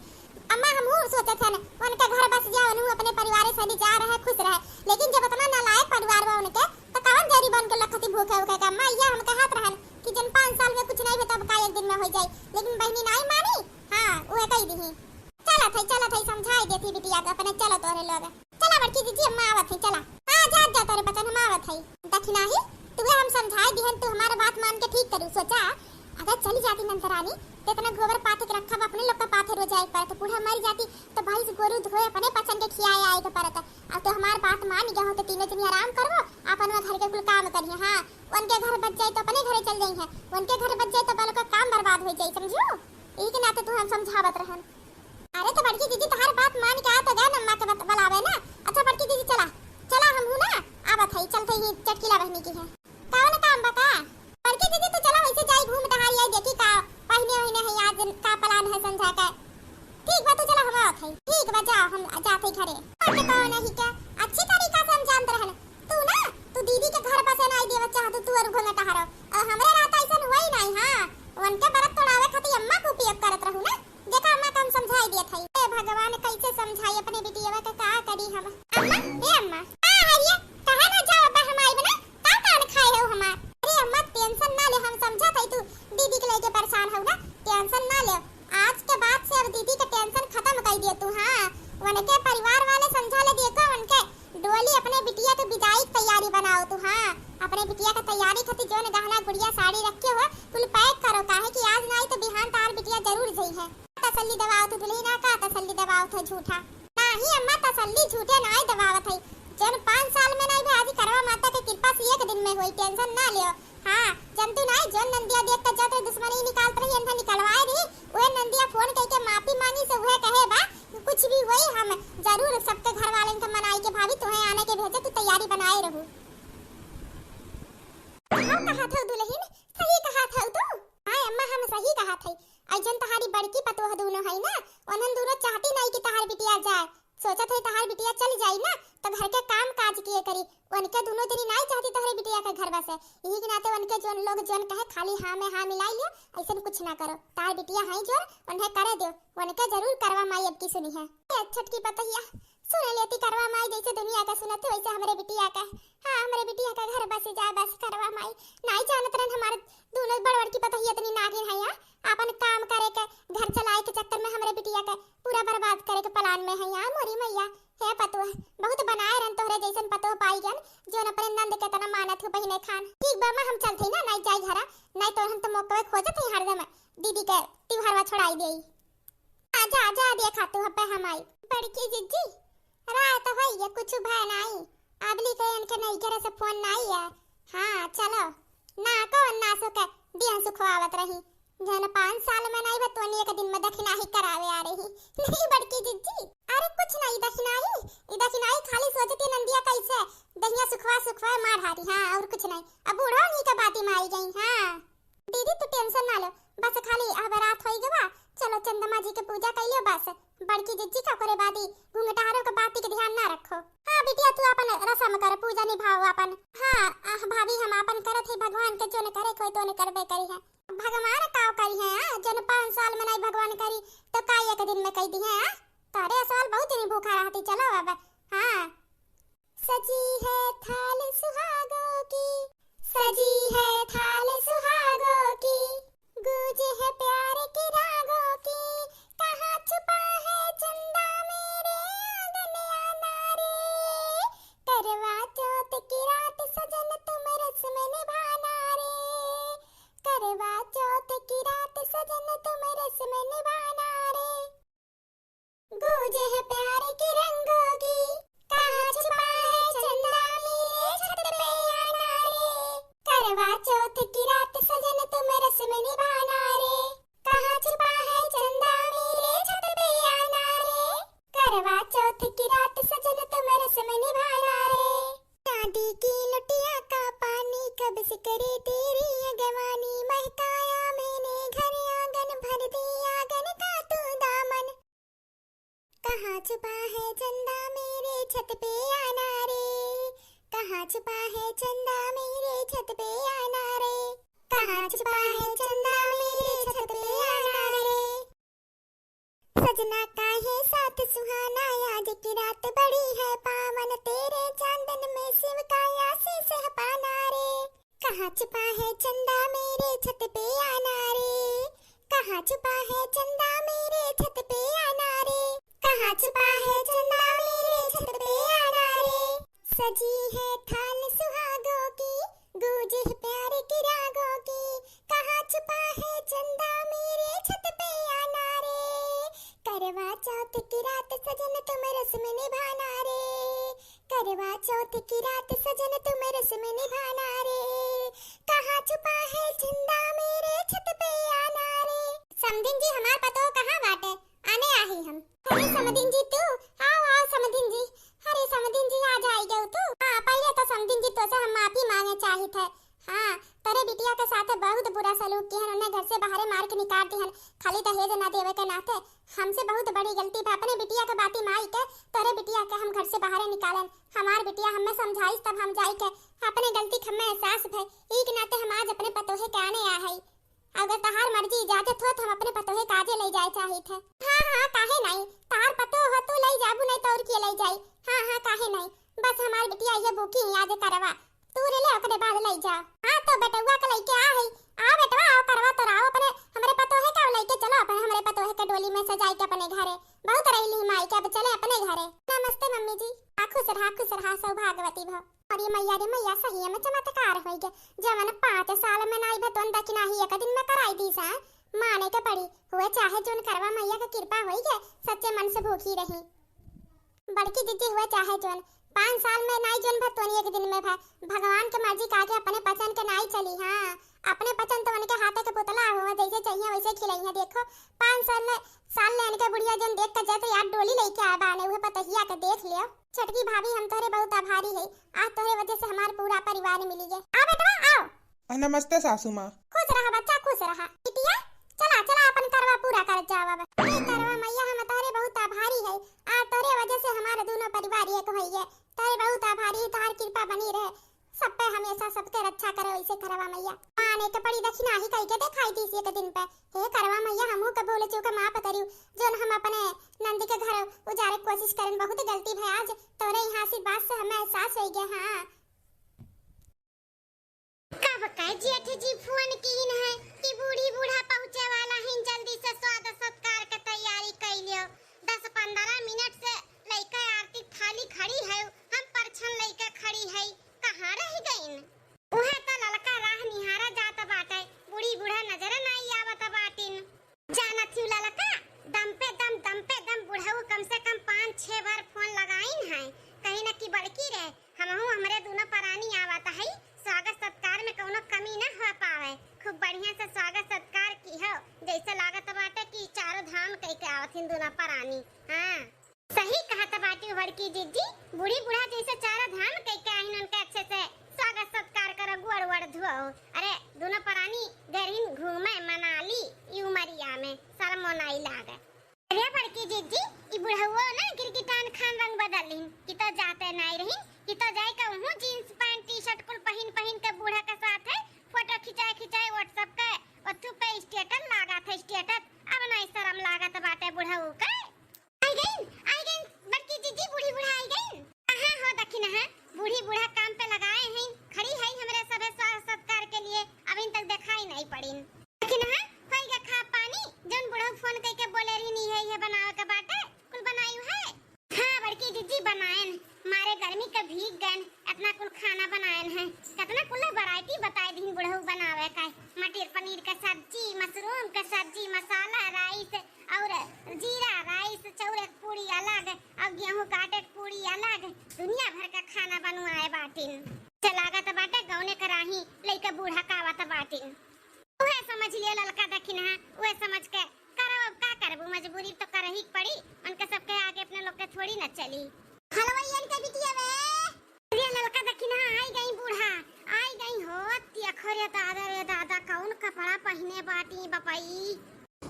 अम्मा हम सोचत है उनका घर बस जाओ उन्हें अपने परिवार से जा रहे खुश रहे लेकिन जब इतना नालायक परिवार बा उनके तो कौन गरीब बन के लखती भूखे उखे का अम्मा ये हम कहत रहन कि जन 5 साल में कुछ नहीं होता का एक दिन में हो जाए लेकिन बहनी नहीं मानी। हां ओए कह दी चला थई समझाई देती बिटिया को अपने चलो तोरे लोग चला बड़की दीदी अम्मा आवत है चला हां जा तोरे बचन हम आवत है दखना ही तुहे हम समझाई दिहन तू हमारा बात मान के ठीक करू सोचा अगर चली जाती नंदरानी तो इतना गोबर पाथे के रखा अपने लोग का पाथे रोज आए पर तो बूढ़ा मर जाती तो भाई से गोरू धोए अपने पसंद के खियाए आए के परत अब तो हमार बात मान गया हो तो तीनों जनी आराम करो अपन घर के कुल काम करिए। हां उनके घर बच जाए तो अपने घरे चल जाई है उनके घर बच जाए तो बालों का काम बर्बाद हो जाए समझो यही के नाते तू हम समझावत रहन। अरे तो बड़की दीदी तुम्हारी बात मान के आ तो गया नम्मा के बुलावे ना। अच्छा बड़की दीदी चला हम हूं ना आवत है चलते ही चटकीला बहनी की है कौन काम बता बड़की दीदी तो चला वैसे जाई घूम टहल आई देखी का पहने है आज का प्लान है समझा का ठीक बा तो चला हम आवत है ठीक बा जा हम जाते घरे के कौन है क्या अच्छी तरीका से हम जानते रहन तू ना तू दीदी के घर बसे नहीं देव चाह तू और घूमे टहरो हमरे रात ऐसा हुई नहीं। हां उनके बरत तोड़ावे खातिर अम्मा को उपयोग करत रहू ना देखा अम्मा कम समझाई दिए थई ए भगवान कैसे समझाई अपने बिटिया के का करी हम अम्मा ए अम्मा आ हरिया कहां ना जाओ बा हम आई बना का कान खाए हो हमार। अरे अम्मा टेंशन ना ले हम समझा थई तू दीदी के लेके परेशान हो ना टेंशन ना ले आज के बाद से अब दीदी का टेंशन खत्म कर दिए तू। हां उनके परिवार वाले समझा ले देखो उनके डोली अपने बिटिया के विदाई की तैयारी बनाओ तू। हां अपने बिटिया का तैयारी खातिर जोन गहना गुड़िया साड़ी रखे हो कुल पैक करो काहे कि आज नहीं तो बिहान तार बिटिया जरूर जई है। तसल्ली दबाओ तो दुल्हना का तसल्ली दबाओ तो झूठा नहीं अम्मा तसल्ली झूठे नहीं दबावत है जन 5 साल में नहीं भाजी करवा माता के कृपा से एक दिन में हुई टेंशन ना लियो। हां जंतु नहीं जोन नंदिया देख कर जाते दुश्मनी निकालत रही अंधा निकलवाए रही ओए नंदिया फोन करके माफी मांगी से वह कहे बा कुछ भी होई हम जरूर सबके घर वाले के मनाई के भाभी तुम्हें आने के भेजे तू तैयारी बनाए रहू। हम कहा था दुल्हन सही कहा था तू। हां अम्मा हम सही कहा थे अजन तहारी बड़की पतोह दोनों है ना उन्हन दोनों चाहती नहीं कि तहार बिटिया जाए सोचा थे तहार बिटिया चल जाई ना तो घर के काम काज किए करी उनके दोनों जनी नहीं चाहती तहारी बिटिया के घर बसे यही के नाते उनके जोन लोग जोन कहे खाली हां में हां मिलाई लियो ऐसा कुछ ना करो तहार बिटिया है जो उन्हें करे दो उनके जरूर करवा माई अब की सुनी है छटकी पतहिया सुन लेती करवा माई जैसे दुनिया का सुनते वैसे हमरे बिटिया का। हां हमरे बिटिया का घर बसे जाए बस करवा माई नहीं जानत रहन हमारे दोनों बड़ की पतहिया इतनी नागिन है यार अपन काम करे के घर चलाए के चक्कर में हमरे बिटिया के पूरा बर्बाद करे के प्लान में है यार मोरी मैया है पतोह बहुत बनाए रहन तोहरे जैसन पतोह पाई गन जोन अपने नंद के तना मानत हो बहिने खान। ठीक बा मां हम चलते ना नहीं जाई घरा नहीं तो हम तो मौका खोजत ही हरदम दीदी के त्योहारवा छोड़ाई देई आजा देखा तू हपे हम आई बड़की जीजी रात तो भैया कुछ भय नहीं अबली के इनके नहीं करे से फोन नहीं है। हां चलो ना कौन ना सो के दिया सुखवावत रही जन 5 साल में नहीं बतोनी एक दिन में दक्षिणा ही करावे आ रही नहीं बड़की जीजी अरे कुछ नहीं दक्षिणा ही खाली सोचती नंदिया कैसे दहिया सुखवा मार हारी। हां और कुछ नहीं अब बूढ़ा नहीं का बाती में आई गई। हां दीदी तू टेंशन ना लो बस खाली अब रात होई गवा चलो चंदमा जी के पूजा कर लियो बस बड़की जिज्जी का करे बादी घुंघटारों के बाती के ध्यान ना रखो। हां बिटिया तू अपन रसम कर पूजा निभाओ अपन। हां भाभी हम अपन करत है भगवान के जो न करे कोई तो न करबे करी है भगवान का करी है जन 5 साल में नहीं भगवान करी तो का एक दिन में कह दी है तारे साल बहुत दिन भूखा रहती चलो अब। हां सजी है थाल सुहागों की सजी है थाल सुहागों की गूंजे है प्यार के रागों की कहां छुपा है चंद करवा चौथ की रात सजन तुम रस्म निभाना रे, कहाँ छुपा है चंदा मेरे छत पे आना रे, करवा चौथ की रात सजन तुम रस्म निभाना रे, चांदी की लुटिया का पानी कब से करे तेरी अगवानी, महकाया मैंने घर आंगन भर दिया आंगन का तू दामन, कहाँ छुपा है चंदा मेरे छत पे आना रे, कहाँ छुपा है चंदा मेरे छत पे आना रे, कहाँ छुपा है चंदा मेरे छत पे आना रे, सजना का है साथ सुहाना आज की रात बड़ी है पावन, तेरे चांदन में शिव का आशीष है पाना रे, कहाँ छुपा है चंदा मेरे छत पे आना रे, कहाँ छुपा है चंदा मेरे छत पे आना रे, कहाँ छुपा है चंदा मेरे छत पे आना रे, सजी है थाल सुहागों की गूंज है प्यार की रागों की, कहाँ छुपा है चंदा मेरे छत पे आना रे, करवा चौथ की रात सजन तुम रस्म निभाना रे, करवा चौथ की रात सजन तुम रस्म निभाना रे, कहाँ छुपा है चंदा मेरे छत पे आना रे। समधिन जी हमार पतो कहाँ बाटे, आने आही हम। अरे समधिन जी तू आओ समधिन जी, अरे समधिन जी आज आई गयो तू। हाँ पहले तो समधिन जी तो से हम माफी मांगे चाही थे। हाँ तेरे बिटिया के साथ बहुत बुरा सलूक किया, उन्हें घर से बाहर मार के निकाल दिया, खाली दहेज ना देवे के नाते हमसे बहुत बड़ी गलती है। अपने बिटिया के बाती माई के तेरे बिटिया के हम घर से बाहर निकालन, हमार बिटिया हमें समझाई तब हम जाई के अपने गलती के हमें एहसास है, ई के नाते हम आज अपने पतोहे के आने आ है। अगर तहार मर्जी इजाजत हो तो हम अपने पतोहे काजे ले जाए चाहिए थे। हाँ काहे नहीं, तार पतो हो तो ले जाबू नहीं तो और के ले जाई। हाँ काहे नहीं, बस हमार बिटिया ये भूखी याद करवा तू रे ले ओकरे बाद ले जा। हाँ तो बेटुआ के लेके आ है, आ बेटवा आओ करवा तो राओ अपने हमरे पतोहे का लेके चलो, अपने हमरे पतोहे के डोली में सजाई के अपने घरे बहुत रही माई के, अब चले अपने घरे। नमस्ते मम्मी जी, खुश रहा सौभाग्यवती भव। और ये मैया सही में चमत्कार हो गया, जवन 5 साल में नाई भतवन दक्षिणा ही एक दिन में कराई दी सा माने के पड़ी हुए, चाहे जोन करवा मैया का कृपा होई के सच्चे मन से भूखी रही। बड़की दीदी हुए चाहे जोन 5 साल में नाई जोन भतवन एक दिन में भगवान के मर्जी काके अपने पसंद के नाई चली। हाँ अपने पसंद तो उनके हाथे के पुतला हुआ जैसे चाहिए वैसे खिलाई है। देखो 5 साल ले इनके बुढ़िया जोन देख के जाते यार डोली लेके आ बाने हुए पतहिया के देख लियो। छटकी भाभी हम तोरे बहुत आभारी है, आज तोरे वजह से हमार पूरा परिवार मिली है। आ बेटवा आओ। नमस्ते सासू माँ। खुश रहा बच्चा खुश रहा। बिटिया चला अपन करवा पूरा कर जावा। ये करवा मैया हम तोरे बहुत आभारी है, आज तोरे वजह से हमारे दोनों परिवार एक होई है। तोरे बहुत आभारी है, तार कृपा बनी रहे, सब पे हमेशा सबके रक्षा करे वैसे करवा मैया। आने के पड़ी दक्षिणा ही कह के दिखाई दी एक दिन पे। हे करवा मैया हमहू के बोले चूका माफ करियो, जोन हम अपने नंदी के घर उजारे कोशिश करन बहुत गलती भई, आज तोरे यहाँ से बात से हमें एहसास हो गया। हाँ का बकाय जेठ जी फोन कीन है कि बूढ़ी बूढ़ा पहुंचे वाला है, जल्दी से स्वागत सत्कार के तैयारी कर लियो। 10-15 मिनट से लइका आरती थाली खड़ी है, हम परछन लइका खड़ी है, कहां रह गईन? उहे त ललका राह निहारा जात बाटे, बूढ़ी बूढ़ा नजर नहीं आवत बाटिन। जानत हूं ललका दम पे दम बुढ़ऊ कम से कम 5-6 बार फोन लगाइन है, कहीं न की बड़की रे हमहू हमरे दोनों परानी आवत है, स्वागत सत्कार में कोनो कमी न हो पावे। खूब बढ़िया से स्वागत सत्कार की हो, जैसे लागत बाटे कि चारों धाम कह के आवथिन दोनों परानी। हाँ सही कहत बाटी बड़की जीजी, बूढ़ी बूढ़ा जैसे चारों धाम कह के आइन उनके अच्छे से स्वागत सत्कार करो, गुड़ वड़ धुओ। अरे दोनों परानी गरीन घूमे मनाली ई उमरिया में शर्मोनाई लागे। अरे बड़की जीजी ई बुढ़ऊ ना गिरगिटान खान रंग बदलिन कि तो जाते नहीं रही कि तो जाए का हूं जींस पैंट टी-शर्ट कुल पहन के बूढ़ा के साथ है फोटो खिंचाए व्हाट्सएप पे ओथु पे स्टेटस लगा था स्टेटस। अब नहीं शर्म लागत बाटे बुढ़ऊ के। आई गई बड़की जीजी बूढ़ी बूढ़ा आई गई। कहां हो दखिन है बूढ़ी बूढ़ा काम पे लगाए हैं, खड़ी है हमरे सबे स्वागत सत्कार के लिए, अभी तक दिखाई नहीं पड़ी। दखिन है होई गे खा पानी जोन बुढ़ऊ फोन कह के बोले रही नहीं है ये बनावे के बाटे कुल बनायु है। हां बड़की जीजी बनाएन, मारे गर्मी के भीग गन इतना कुल खाना बनाएन है, कितना कुल वैरायटी बताए दिन बुढ़ऊ बनावे का, मटर पनीर का सब्जी, मशरूम का सब्जी, मसाला राइस और जीरा राइस, चौरक पूरी अलग और गेहूं का आटे पूरी अलग, दुनिया भर का खाना बनवाए बाटिन। चलागा त बाटे गौने कराही लइका बूढ़ा का आवत बाटे ओहे समझ लियो ललका दखिन है ओहे समझ के करो अब का करबू मजबूरी तो करही पड़ी उनके सबके आगे अपने लोग के थोड़ी न चली हलवाईयन के बिटिया वे ये ललका दखिन है आई गई हो तिया खरे दादा रे दादा कौन कपड़ा पहने बाटी बपाई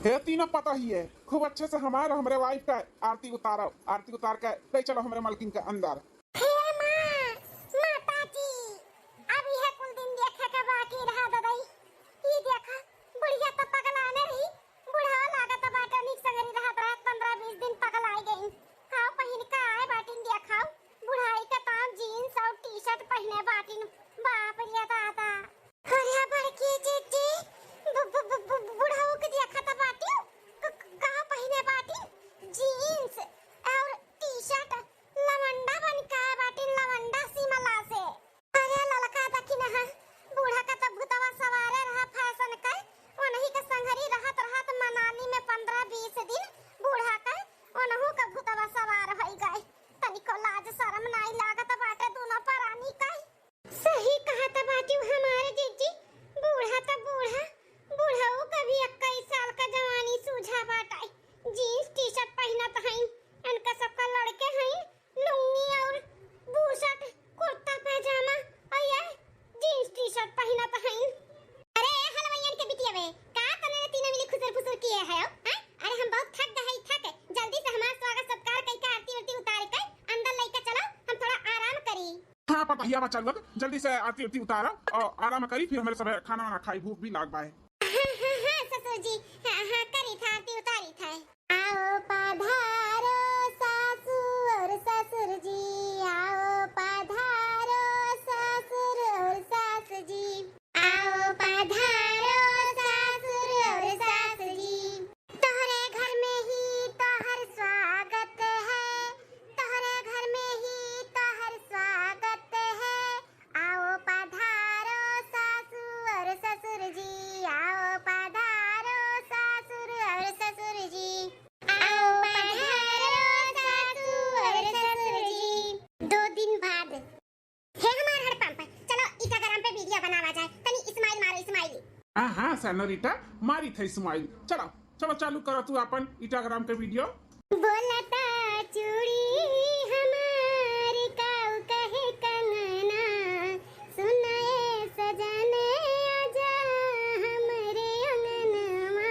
हे तीनों पता ही है खूब अच्छे से हमारे हमरे वाइफ का आरती उतारो आरती उतार के ले चलो हमारे मालकिन के अंदर हे मां माताजी अब यह कुल दिन देखे के बाकी रहा दादाई ये देखा बुढ़िया तो पगलाने रही बुढ़ा लागत बाटा निक संगरी रहा 15-20 दिन पगलाई गई खाओ पहिन के आए बाटिन देखाओ बुढ़ाई का ताम जीन्स और टी-शर्ट पहने बाटिन बाप रे दादा अरे बड़की जीजी बुढ़ाऊ के देखा था बाटी कहां पहने बाटी जीन्स और टी-शर्ट लवंडा बन का बाटी लवंडा सिमला से अरे ललका दखिन है बूढ़ा का तो भूतवा सवारे रहा फैशन का ओनही के संगरी रहत मनाली में 15-20 दिन बूढ़ा का ओनहु का भूतवा सवार होई गए तनिको लाज शर्म नहीं लागत बाटे दोनों परानी का सही कहा था बाटी हमारे जीजी बूढ़ा तो बूढ़ाऊ कभी 21 साल का जवानी सूझा बाटाई जीन्स टी-शर्ट पहनत हई इनका सबका लड़के हई लुंगी और बूशर्ट कुर्ता पैजामा और ये जीन्स टी-शर्ट पहनत हई अरे हलवाईयन के बिटिया वे का तने तीनों मिली खुसर फुसर किए है अरे हम बहुत थक गए थक जल्दी से हमारा स्वागत सत्कार कई का आरती उरती उतार के अंदर लेके चलो हम थोड़ा आराम करी हाँ पता ही चल लो जल्दी से आरती उरती उतारो और आराम करी फिर हमारे सब खाना वाना खाई भूख भी लाग पाए ससुर जी हाँ करी था आरती उतारी था आओ पधारो सासू और ससुर जी आओ पधारो ससुर और सास जी आओ पधारो ससुर और सास जी तोहरे घर में ही तोहर स्वागत है तोहरे घर में ही तोहर स्वागत है आओ पधारो सासू और ससुर जी आओ पधारो सासुर और ससुर जी आओ पधारो सासू और ससुर जी 2 दिन बाद हे हमार हड़पंप चलो इंस्टाग्राम पे वीडियो बनावा जाए तनी इस्माइल मारो इस्माइल हाँ सैनोरिटा मारी थे स्माइल चलो चलो चालू करो तू अपन इंस्टाग्राम के वीडियो बोलता चूड़ी हमारी काऊ कहे कंगना सुनाए सजने आजा हमरे अंगनवा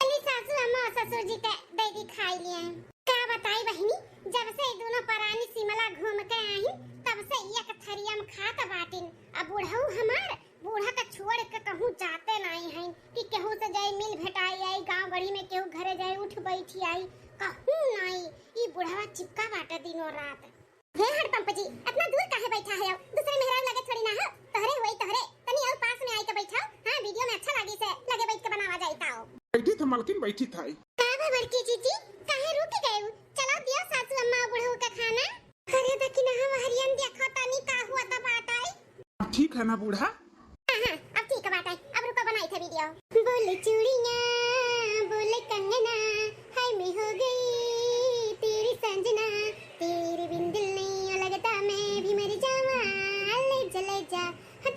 अली सासू अम्मा ससुर जी के दही खाई लिए क्या बताई बहनी जब से दोनों परानी सिमला घूम के आई तब से एक थरिया में खात बाटिन अब बुढ़ऊ हमार बूढ़ा का छोड़ के कहूं जाते नहीं हैं कि केहू से जाए मिल भेटाई आई गांव गढ़ी में केहू घरे जाए उठ बैठी आई कहूं नहीं ई बुढ़वा चिपका बाटे दिनों रात हे हड़पंप जी इतना दूर काहे बैठा है दूसरे मेहरान लगे थोड़ी ना हो तोहरे होई तोहरे तनी और पास में आई के बैठाओ हां वीडियो में अच्छा लगी से लगे बैठ के बनावा जाईताओ बैठी थी मालकिन बैठी था का बड़की जीजी काहे रुक गए चलो दियो सासू अम्मा बुढ़ऊ का खाना अरे दखिन हम हरियन देखो तनी का हुआ त बाटाई ठीक है ना बूढ़ा हां अब ठीक है बाटाई अब रुको बनाई थे वीडियो बोल चूड़ियां बोल कंगना हाय मैं हो गई तेरी संजना तेरे बिन दिल नहीं लगता मैं भी मर जावा ले चले जा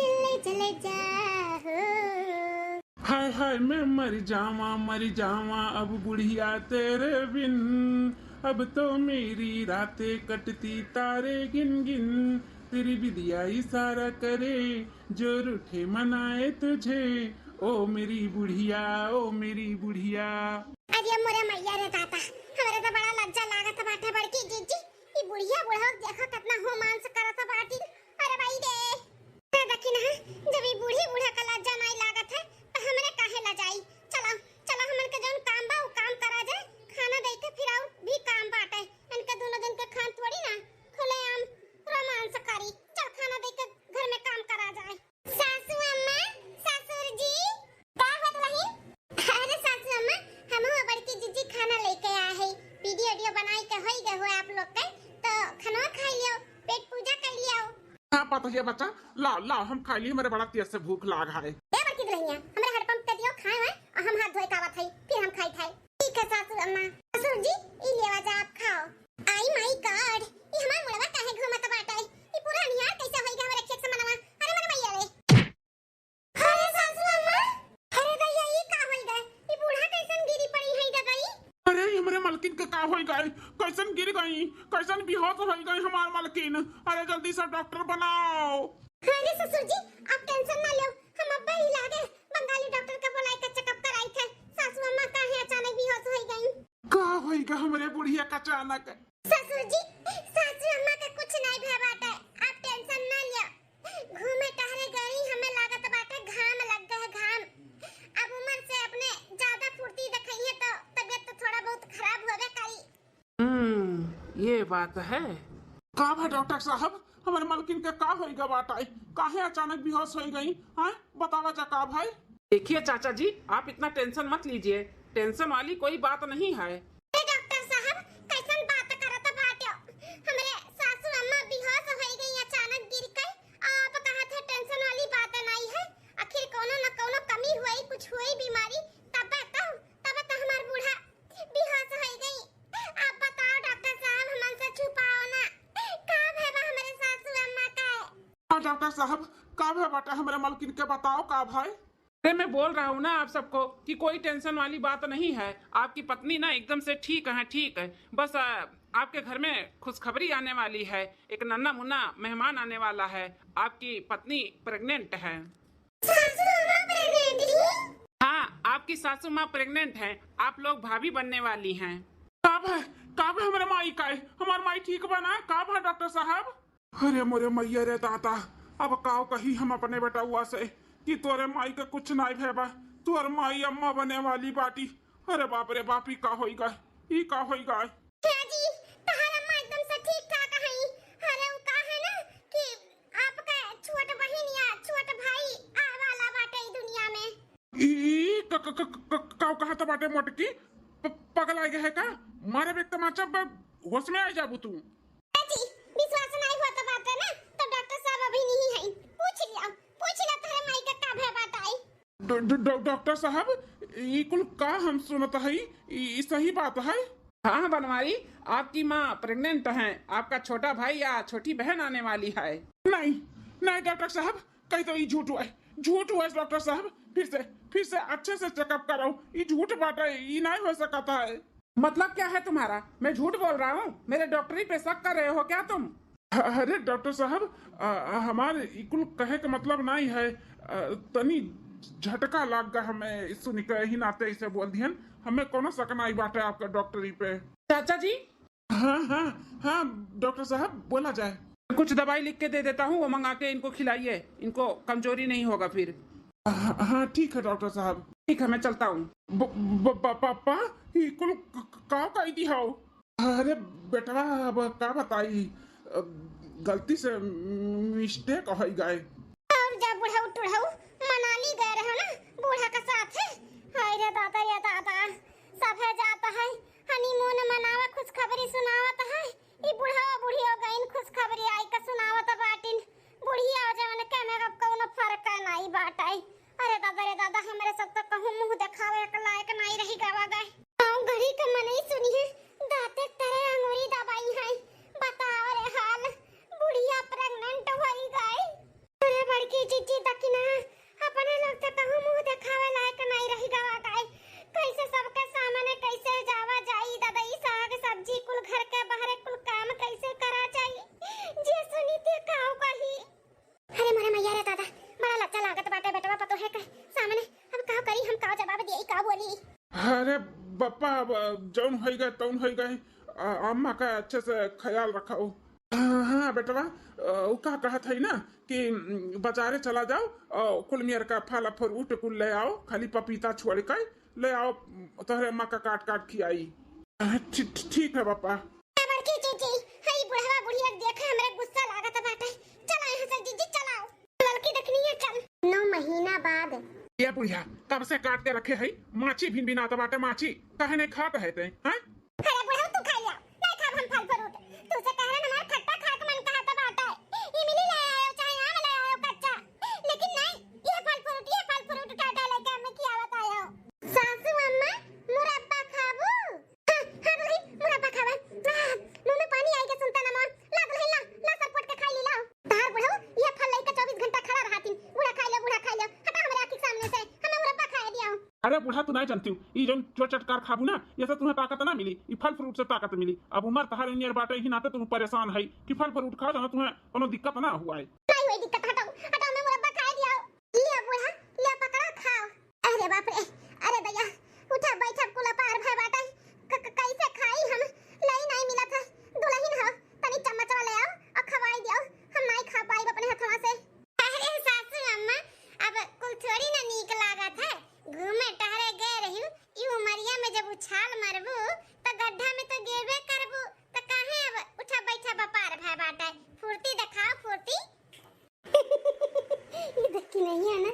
दिल ले चले जा हो हाय मैं मर जावा अब बुढ़िया तेरे बिन अब तो मेरी रातें कटती तारे गिन गिन तेरी विदिया इशारा करे जो रूठे मनाए तुझे ओ मेरी बुढ़िया अरे मोरे मैया रे ताता हमरे तो बड़ा लज्जा लागत बाटे बड़की जीजी ई बुढ़िया बुढ़ा देखो कितना रोमांस करत बाटी अरे भाई रे देखी ना जब ई बूढ़ी बूढ़ा का लज्जा नहीं लागत है तो हमरे काहे लजाई चलो चलो हमन के जौन काम बा वो काम करा जाए खाना दे के फिर और भी काम बाटे इनके दोनों दिन के खान थोड़ी ना खुले आम रोमांस करी चल खाना दे के घर में काम करा जाए सासू अम्मा ससुर जी का होत रही अरे सासू अम्मा हम बड़की जीजी खाना लेके आए है वीडियो बनाई के होई गए हो आप लोग के तो खाना खा लियो पेट पूजा कर लियो हाँ पता है बच्चा लाओ हम खा लिए मेरे बड़ा तेज से भूख लाग है ए बड़की दुल्हनिया हमरे हड़पंप के दियो खाए है और हम हाथ धोए कावत है फिर हम खाई थे ठीक है सासू अम्मा ससुर जी ई लेवा जा आप खाओ आई माय गॉड ई हमार मुड़वा काहे घूमत बाटे ई पूरा निहार कैसे होई गए हमरे खेत से कैसन गिर गई, कैसन बेहोश हो गई हमार मालकिन। अरे जल्दी से डॉक्टर बनाओ। अरे ससुर जी आप टेंशन ना लो, हम अब्बा ही लागे बंगाली डॉक्टर का बुलाए के चेकअप कराई थे। सासू अम्मा काहे अचानक बेहोश हो गई? का होइगा हमरे बुढ़िया का अचानक? ससुर जी सासू अम्मा के कुछ नहीं भय बाटे, आप टेंशन ना लियो। घूमे टहले गई, हमें लागत बाटे घाम लग गए घाम। अब उम्र से अपने ज्यादा फुर्ती दिखाई है तो तबीयत तो थोड़ा बहुत खराब होवे करी। ये बात है। का भा डॉक्टर साहब, हमारे मालकिन के का होइगा बाटाई? काहे अचानक बेहोश हो गई? हाँ बतावा जा का भाई। देखिए चाचा जी, आप इतना टेंशन मत लीजिए, टेंशन वाली कोई बात नहीं है। डॉक्टर साहब कैसन बात करत बाटे? हमरे सासू अम्मा बेहोश हो गई अचानक गिर के। आप कहा थे टेंशन वाली बात नहीं है। आखिर कोनो न कोनो कमी हुई, कुछ हुई बीमारी, तब तो हमार बूढ़ा बेहोश हो गई। आप बताओ डॉक्टर साहब, हमन से छुपाओ ना, का भेबा हमरे सासू अम्मा का? हाँ डॉक्टर साहब, का भा बाटा हमरे मालकिन के बताओ का भाई। अरे मैं बोल रहा हूँ ना आप सबको कि कोई टेंशन वाली बात नहीं है। आपकी पत्नी ना एकदम से ठीक है, ठीक है। बस आपके घर में खुशखबरी आने वाली है, एक नन्ना मुन्ना मेहमान आने वाला है। आपकी पत्नी प्रेग्नेंट है। सासू अम्मा प्रेग्नेंट ही? हाँ, आपकी सासू माँ प्रेग्नेंट है, आप लोग भाभी बनने वाली हैं। का भा हमारे माई का है? हमार माई ठीक बना का भा डॉक्टर साहब? अरे मोरे मैया रे दाता, अब काव कही हम अपने बेटा हुआ से कि तोरे माई का कुछ नहीं भेबा, तोर माई अम्मा बने वाली बाटी। अरे बाप रे बाप, का होइगा, ई का होइगा? क्या जी तहार अम्मा एकदम से ठीक ठाक है। अरे वो का है ना कि आपका छोट बहन या छोट भाई आ वाला बाटे ई दुनिया में। ई का कहा था बाटे मोटकी? पगल आ गया है का? मारे बेक तमाचा होश में आ जाबू तू। जी विश्वास नहीं होता बाटे ना तो डॉक्टर साहब अभी नहीं है, पूछ लिया तोरे माई का का भय बाटे। डॉक्टर साहब ई कुल का हम सुनता है, ई सही बात है? हाँ बनवारी, आपकी माँ प्रेग्नेंट है, आपका छोटा भाई या छोटी बहन आने वाली है। नहीं नहीं डॉक्टर साहब, कहीं तो ये झूठ हुआ है, झूठ हुआ है डॉक्टर साहब। फिर से अच्छे से चेकअप कराओ, ये झूठ बात है, ये नहीं हो सकता है। मतलब क्या है तुम्हारा? मैं झूठ बोल रहा हूँ? मेरे डॉक्टरी पे शक कर रहे हो क्या तुम? अरे डॉक्टर साहब, हमारे कुल कहे का मतलब नहीं है, तनी झटका लग गया हमें सुन के ही नाते इसे बोल दियन। हमें कोनो शक नहीं बाटे आपका डॉक्टरी पे। चाचा जी हाँ डॉक्टर साहब बोला जाए। कुछ दवाई लिख के दे देता हूँ, वो मंगा के इनको खिलाइए, इनको कमजोरी नहीं होगा फिर। हाँ ठीक है डॉक्टर साहब। ठीक है मैं चलता हूँ। पापा ये कुल का दी हो? अरे बेटवा अब का बताई, गलती से मिस्टेक हो गए। और जब बूढ़ा उठा मनाली गए रहे ना बूढ़ा का साथ है। हाय रे दादा ये दादा, सब है जाता है हनीमून मनावा, खुशखबरी सुनावत है। ई बूढ़ा बूढ़ी हो गई, खुशखबरी आई का सुनावत बाटिन। बुढ़िया हो जाने के में अब कोनो फर्क नहीं बाटाई। अरे दादा हमारे सब तो कहूं मुंह दिखावे के लायक नहीं रही गवा गए। गांव घड़ी के मन ही सुनी है, दाते तेरे अंगूरी दबाई है। बताओ रे हाल, बुढ़िया प्रेग्नेंट होई गई। अरे बड़की चीची तकिना अपने लोग तो कहूं मुंह दिखावे लायक नहीं रही गवा गए। कैसे सबके सामने कैसे जावा जाई दादा, ई साग सब्जी कुल घर के बाहर कुल काम कैसे करा चाहिए जे सुनी ते काऊ कही। अरे मोरे मैया रे दादा, बड़ा लज्जा लागत बाटे बेटवा पतो है के सामने। अब का करी हम, का जवाब देई, का बोली? अरे बप्पा जौन हो गए तौन हो गए, अम्मा का अच्छे से ख्याल रखो। हाँ बेटवा, वो का कहत है ना कि बाजारे चला जाओ और कुल मियर का फल फ्रूट कुल ले आओ, खाली पपीता छोड़ के ले आओ, तोहरे अम्मा का काट काट खियाई। ठीक है पापा। बड़की चीची हई बुढ़वा बुढ़िया देखे हमरे गुस्सा लागत बाटे। चला यहां से जीजी, चलाओ लड़की देखनी है। चल 9 महीना बाद ये बुढ़िया कब से काट के रखे है, माछी भिन भिनात बाटे, माछी कहे नहीं खात है ते? हाँ अरे बुढ़ा तू खा लिया, नहीं खा हम फल फ्रूट। तू से कह रहा हमार खट्टा खा के मन कहता बाटा है। इमली ले आयो चाहे आम ले आयो कच्चा, लेकिन नहीं ये फल फ्रूट टाटा लेके हमें किया बतायो। सासू अम्मा मुरब्बा खाबू? हां भाई मुरब्बा खावा। मुंह में पानी आई के सुनता ना मोर लाग रही, ला सरपट के खा ली लाओ। तार बुढ़ा ये फल लेके 24 घंटा खड़ा रहतिन। बुढ़ा खा लो हटा हमारे आंख के सामने से, हमें मुरब्बा खाए दिया। अरे बूढ़ा तू नहीं जानती ये जो चटकार खाबू ना ये से तुम्हें ताकत ना मिली, ये फल फ्रूट से ताकत मिली। अब उम्र तहार नियर बाटे ही नाते तुम परेशान है कि फल फ्रूट खाओ ना तुम्हें कोनो दिक्कत ना हुआ है। नहीं हुई दिक्कत, हटाओ हटाओ, मैं मुरब्बा खा दिया। ले बूढ़ा ले पकड़ा खाओ। अरे बाप रे, अरे भैया उठा बैठा कुला पार भाई बाटा कैसे खाई हम, लई नहीं मिला था। दुल्हन हो तनी चम्मच वाले आओ और खवाई दियो, हम नहीं खा पाई अपने हाथवा से। अरे सासू अम्मा अब कुल थोड़ी ना नीक लागत है, घूमे टहरे गए रही ई उमरिया में जब उछाल मारबू तो गड्ढा में तो गिरबे करबू, तो काहे अब उठा बैठा बपार भाई बाटा फुर्ती दिखाओ फुर्ती। ये देखी नहीं है ना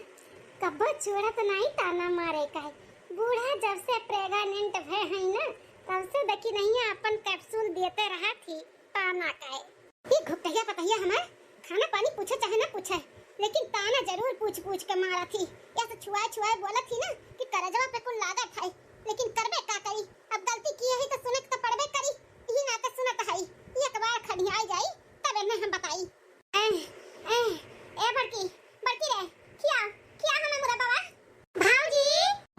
कब्बो छोड़ा तो नहीं ताना मारे का है। बूढ़ा जब से प्रेग्नेंट भय है ना तब से देखी नहीं है अपन कैप्सूल देते रहा थी ताना का है। ये घुटैया पतैया हमार खाना पानी पूछे चाहे ना पूछे लेकिन ताना जरूर पूछ पूछ के मारा थी। या तो छुआ छुआ बोला थी ना कि करजवा पे कुल लागत है, लेकिन करबे का करी, अब गलती की है तो सुने तो पड़बे करी, ई ना तो सुनत है एक बार खड़ियाई जाई तबे मैं हम बताई। ए बड़की बड़की रे क्या क्या हमें मुरा बाबा भाऊजी।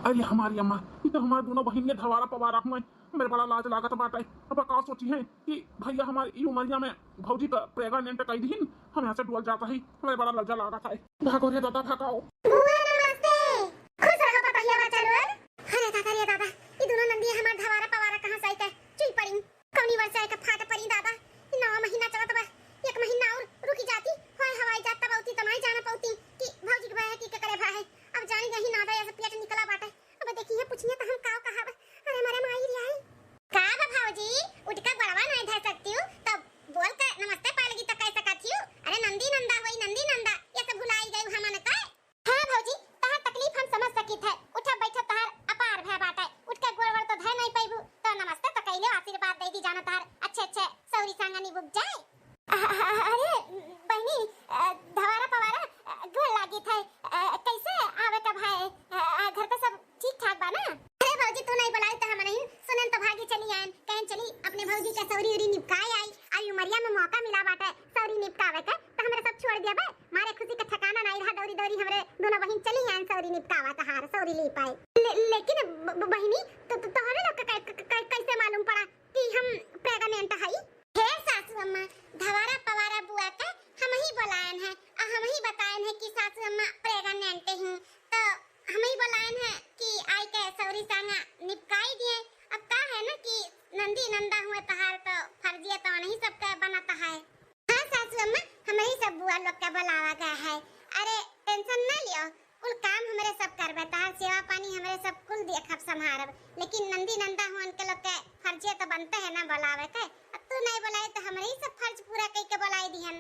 अरे हमारी अम्मा ये तो हमारे दोनों बहन ने धवारा पवारा हुए, मेरे बड़ा लाज लागत बाटे। अब का सोची है कि भैया हमारी ई उमरिया में भौजी का प्रेग्नेंट कई दिन हम यहाँ से डुअल जाता है, हमें बड़ा लज्जा लागत है। भागो रे दादा भागो। बुआ नमस्ते, खुश रहो पतैया बच्चा लोग। अरे दादा रे दादा ये दोनों नंदी हमार धवारा पवारा कहां से आइते चुई पड़ी कौनी वर्षा का फाट पड़ी दादा। 9 महीना चलत बा, 1 महीना और रुकी जाती होय हवाई जात तब औती तमाई जाना पौती कि भौजी के भाई की करे भाई है। अब जानी नहीं ना दया से पेट निकला बाटे। अब देखिए पूछिए तो हम काव कहां। अरे हमारे माई रे आई का बा भौजी उठ का बड़वा नहीं धर सकती हूं तब बोल के नमस्ते पालगी तो कैसे कहती हूं। अरे नंदी नंदा होई नंदी नंदा ये सब भुलाई गई हमन का। हां भौजी तहार तकलीफ हम समझ सकीत है, उठा बैठा तहार अपार भय बाटे, उठ के गोड़ तो धय नहीं पाइबू तो नमस्ते तो कइले आशीर्वाद दे दी जाना तहार अच्छे अच्छे सौरी सांगनी बुक जाए। अरे बहनी धवारा पवारा गोड़ लागी थे कैसे आवे का भाई घर पे सब ठीक ठाक बा ना। अरे भौजी तू नहीं बुलाई तो हम नहीं सुनन तो भागी चली आन कहन चली अपने भौजी का सौरी उरी निपकाए आई उमरिया में मौका मिला बाटे सौरी निपकावे का तो हमरे सब छोड़ दिया बे मारे खुशी का ठिकाना नहीं रहा। दौरी दौरी हमरे दोनों बहन चली आन सौरी निपकावा तो हार सौरी ली पाए। लेकिन बहनी तो तोहरे लोग कैसे मालूम पड़ा कि हम प्रेग्नेंट हई। हे सासू अम्मा धवारा पवारा बुआ का हम ही बुलायन है और हम ही बतायन है कि सासू अम्मा प्रेग्नेंट हैं तो हम ही बुलायन है कि आई के सौरी सांगा निपकाई दिए। अब का है ना कि नंदी नंदा हुए तहार तो फर्जिया तो नहीं सबका बनाता है। हाँ सासू अम्मा हम ही सब बुआ लोग का बुलावा गया है। अरे टेंशन ना लियो कुल काम हमरे सब करबे तहार सेवा पानी हमरे सब कुल देखब संभारब, लेकिन नंदी नंदा हुन के लोग के फर्जिया तो बनते है ना बुलावे के। अब तू नहीं बुलाए तो हमरे ही सब फर्ज पूरा कई के बुलाई दिहन।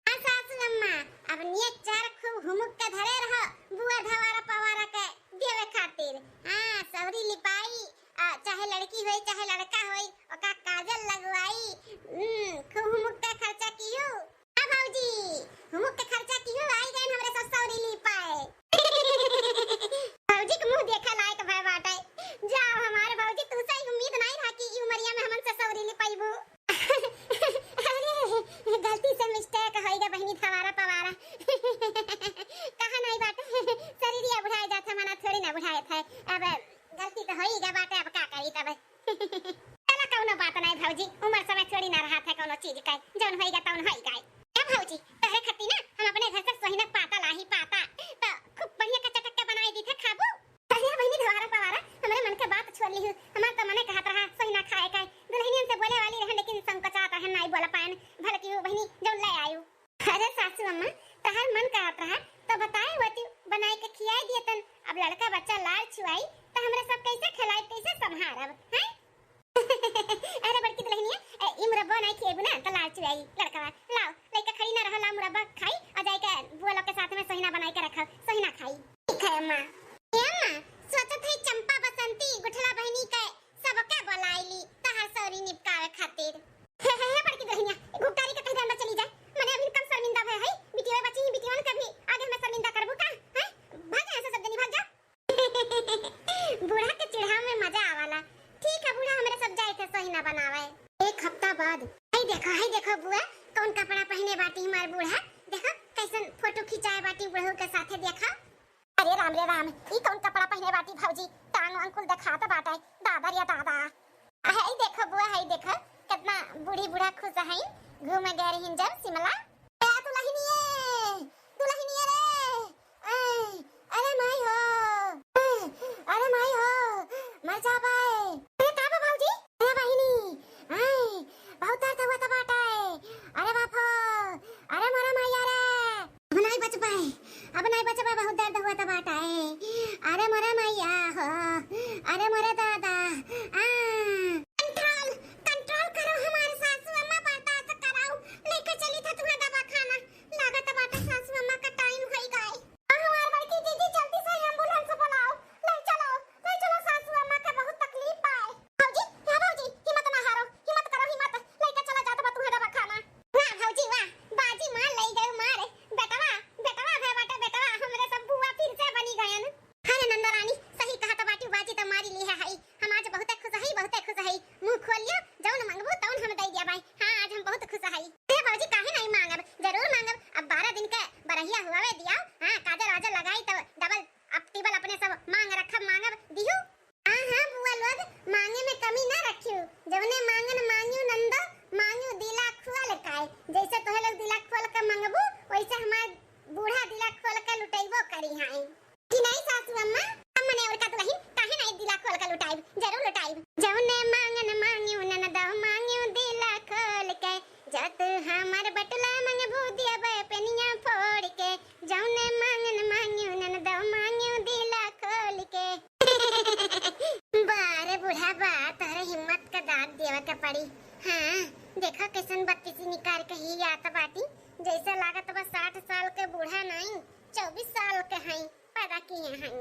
हां सासू अम्मा अब नियत चार खूब हुमुक के धरे रहो बुआ धवारा पवारा के देवे खातिर। हां सौरी लिपाई चाहे लड़की होई चाहे लड़का होई ओका काजल लगवाई खूब हुमुक के खर्चा कियो। हां भौजी हुमुक के खर्चा कियो आई गए हमरे सब सौरी लिपाए। भौजी के मुंह देखा लायक भय बाटे जा हमारे भौजी तू से उम्मीद नहीं रहा कि ई उमरिया में हमन से सौरी लिपाईबू। अरे गलती से मिस्टेक होई गे बहनी धवारा पवारा कहा नहीं बाटे शरीरिया बुढ़ाए जात मना थोड़ी ना बुढ़ाए थे। अब गलती तो होई गे बाटे अब का करी तब चला कोनो बात नहीं भौजी उम्र समय थोड़ी ना रहा था कोनो चीज का जौन होई गे तौन होई गए। ए भौजी तहरे खती ना हम अपने घर से सोहिना पाता लाही पाता तो खूब बढ़िया का चटक के बनाई दी थे खाबू। अरे बहनी धवारा पवारा हमरे मन के बात छोड़ ली हमार तो मने कहत रहा सोहिना खाए का दुल्हनियन से बोले वाली रहे लेकिन संकोचात है नहीं बोला पान भले की बहनी जौन ले आयु। अरे सासू अम्मा तहार मन कहत रहा तो बताए होती बनाई के खियाई दिए तन अब लड़का बच्चा लाल छुआई तो हमरे सब कैसे खिलाई कैसे संभारब हैं। अरे बड़की दुल्हनिया ई मुरब्बा नहीं खिएबू ना तो लाल छुआई लड़का लाओ लइका खड़ी ना रहो ला मुरब्बा खाई और जाई के बुआ लोग के साथ में सोहिना बनाई के रखो सोहिना खाई। ठीक है अम्मा। ए अम्मा सोचत है चंपा बसंती गुठला बहनी के सबके बुलाईली तहार सौरी निपकावे खातिर। हे बड़की दुल्हनिया गुप्तारी के कहीं अंदर चली जाए मने अभी कम शर्मिंदा भय है बिटिया बच्ची बिटिया ने कभी आगे में शर्मिंदा करबू का हैं भाग ऐसे सब जनी भाग जा। बूढ़ा के चिढ़ा में मजा आवाला। ठीक है बूढ़ा हमरे सब जाए थे सोहिना बनावे। एक हफ्ता बाद हाय देखो बुआ कौन कपड़ा पहने बाटी हमार बूढ़ा देखो कैसन फोटो खिंचाए बाटी बुढ़ऊ के साथे देखा। अरे राम राम रे राम, ई कौन कपड़ा पहने बाटी भौजी? टांग अंकुल दिखाता बाटा, दादा रे दादा। है देखो बुआ, है देखो कितना बूढ़ी बूढ़ा खुश है, घूमे गए रही जब शिमला। ए दुल्हनिए, दुल्हनिए रे, अरे माई हो, अरे माई हो, मर जा बाय। अरे का बा भौजी? अरे बहिनी, बहुत दर्द हुआ था बाटा है। अरे बापो, अरे मोरा मैया रे, अब नहीं बच पाए, अब नहीं बच पाए, बहुत दर्द हुआ था बाटा है। अरे मोरा मैया हो, अरे मोरे दादा। कंट्रोल कंट्रोल करो, हमारे सासू अम्मा बाटा तो कराओ, लेके चली था तुम्हें दवाखाना। लागत बाटा सासू अम्मा का टाइम हो गया। हमार बड़की दीदी जल्दी से एम्बुलेंस बुलाओ, ले चलो सासू अम्मा के बहुत तकलीफ पाए। भौजी, क्या भौजी, हिम्मत ना हारो, हिम्मत करो हिम्मत, लेके चला जाता बा तुम्हें दवाखाना। वाह भौजी वाह, बाजी मार ले गए मार। बेटवा बेटवा है बाटा, बेटवा हमरे सब बुआ फिर से बनी गयन। अरे नंदा रानी सही कहा तो बाटी, बाजी तो मारी ली है। हम आज बहुत खुश है, बहुत खुश है। मुंह खोलियो, जौन मांगबो तौन हम दे दिया भाई। हां आज हम बहुत खुश है। ए भौजी काहे नहीं मांगब, जरूर मांगब। अब 12 दिन के बरहिया हुआवे दिया। हां काजल वाजल लगाई तो डबल अब टेबल अपने सब मांग रखब, मांगब दिहु। हां बुआ लोग मांगे में कमी ना रखियो, जवने मांगन मांगियो नंदा, मांगियो दिला खोल काय। जैसे तोहे लोग दिला खोल के मांगबो, वैसे हमार बूढ़ा दिला खोल के लुटाइबो करी हां कि नहीं सासू अम्मा? हमने और का दुल्हन काहे नहीं दिला खोल के लुटाइब, जरूर लुटाइब। जवने मांगन मांगियो ननदा, मांगियो दिला खोल के, जत हमार बटला मांगबो दियाबे पेनिया फोड़ के। जवने मांगन मांगियो ननदा, मांगियो दिला खोल के। बारे बूढ़ा बा, तोहरे हिम्मत का दाद देवे के पड़ी। हां देखो कैसन बत्तीसी निकाल के ही आता बाटी, जैसे लागत बा 60 साल के बूढ़ा नहीं 24 साल के हैं, पैदा किए हैं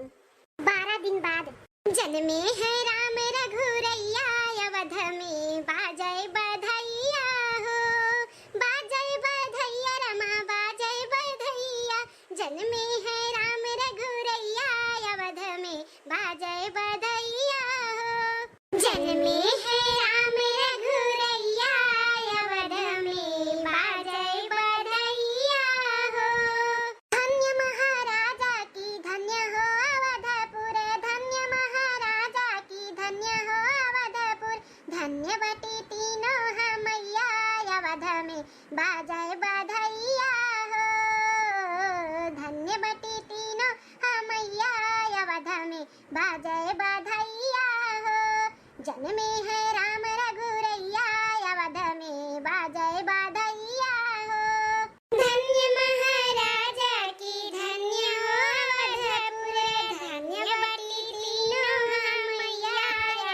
12 दिन बाद। जन्मे है राम रघुरैया, अवध में बाजै बधैया हो, बाजै बधैया रमा, बाजै बधैया। जन्मे है राम रघुरैया, अवध में बाजै बधैया हो। जन्मे है राम रघुरैया, अवध में बाजै बधैया हो। धन्य महाराजा की धन्य हो अवधपुर, धन्य महाराजा की धन्य हो अवधपुर। धन्यवती तीनों हमैया, अवध में बाजै बधैया हो। धन्यवती तीनों हमैया, अवध में बाजै बधैया हो। जन्मे है राम रघुरैया, अवध में बाजै बधैया हो। धन्य महाराजा की धन्य हो अवधपुर, धन्यवती तीनों हमैया,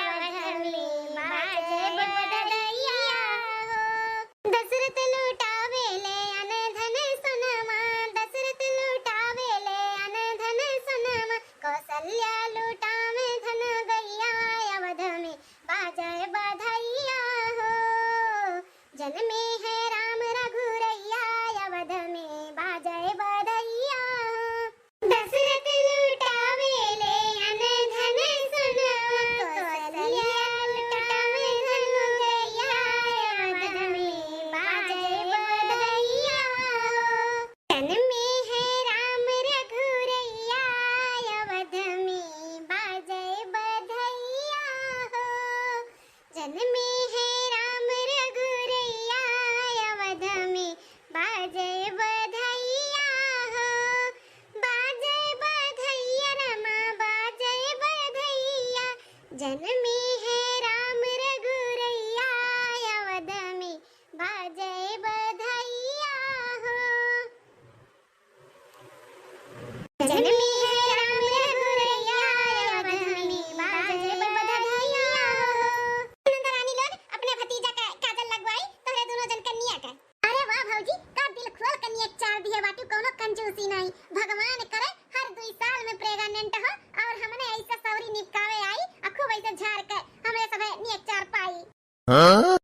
अवध में बाजै बधैया हो। दशरथ लुटावे ले अन धन सोनमा, दशरथ लुटावे ले अन धन सोनमा। कौशल्या लुटावे धन गैया, अवध में बाजै बधैया हो। जन्मे है राम रघुरैया, अवध में बाजै बधैया हो। दशरथ लुटावे ले अन धन सोनमा, कौशल्या लुटावे धन गैया, अवध में बाजै बधैया हो। जन्मे है राम रघुरैया, अवध में बाजै बधैया हो। जन्मे है राम रघुरैया, अवध में बाजै बधैया हो। बाजै बधैया रमा, बाजै बधैया। जन्मे है राम रघुरैया, अवध में बाजै बधैया हो। जन्मे है राम रघुरैया, अवध में बाजै बधैया हो। नंदा रानी लोग अपने भतीजा का काजल लगवाई, तोहरे दोनों जन कन्या का। अरे वाह भौजी, का दिल खोल कन्या चार दिए बाटू, कोनो कंजूसी नहीं। भगवान करे हर 2 साल में प्रेग्नेंट हो, और हमने ऐसा सौरी निपकावे आई, खूब ऐसे झाड़ के हमरे सब नियत चार पाई।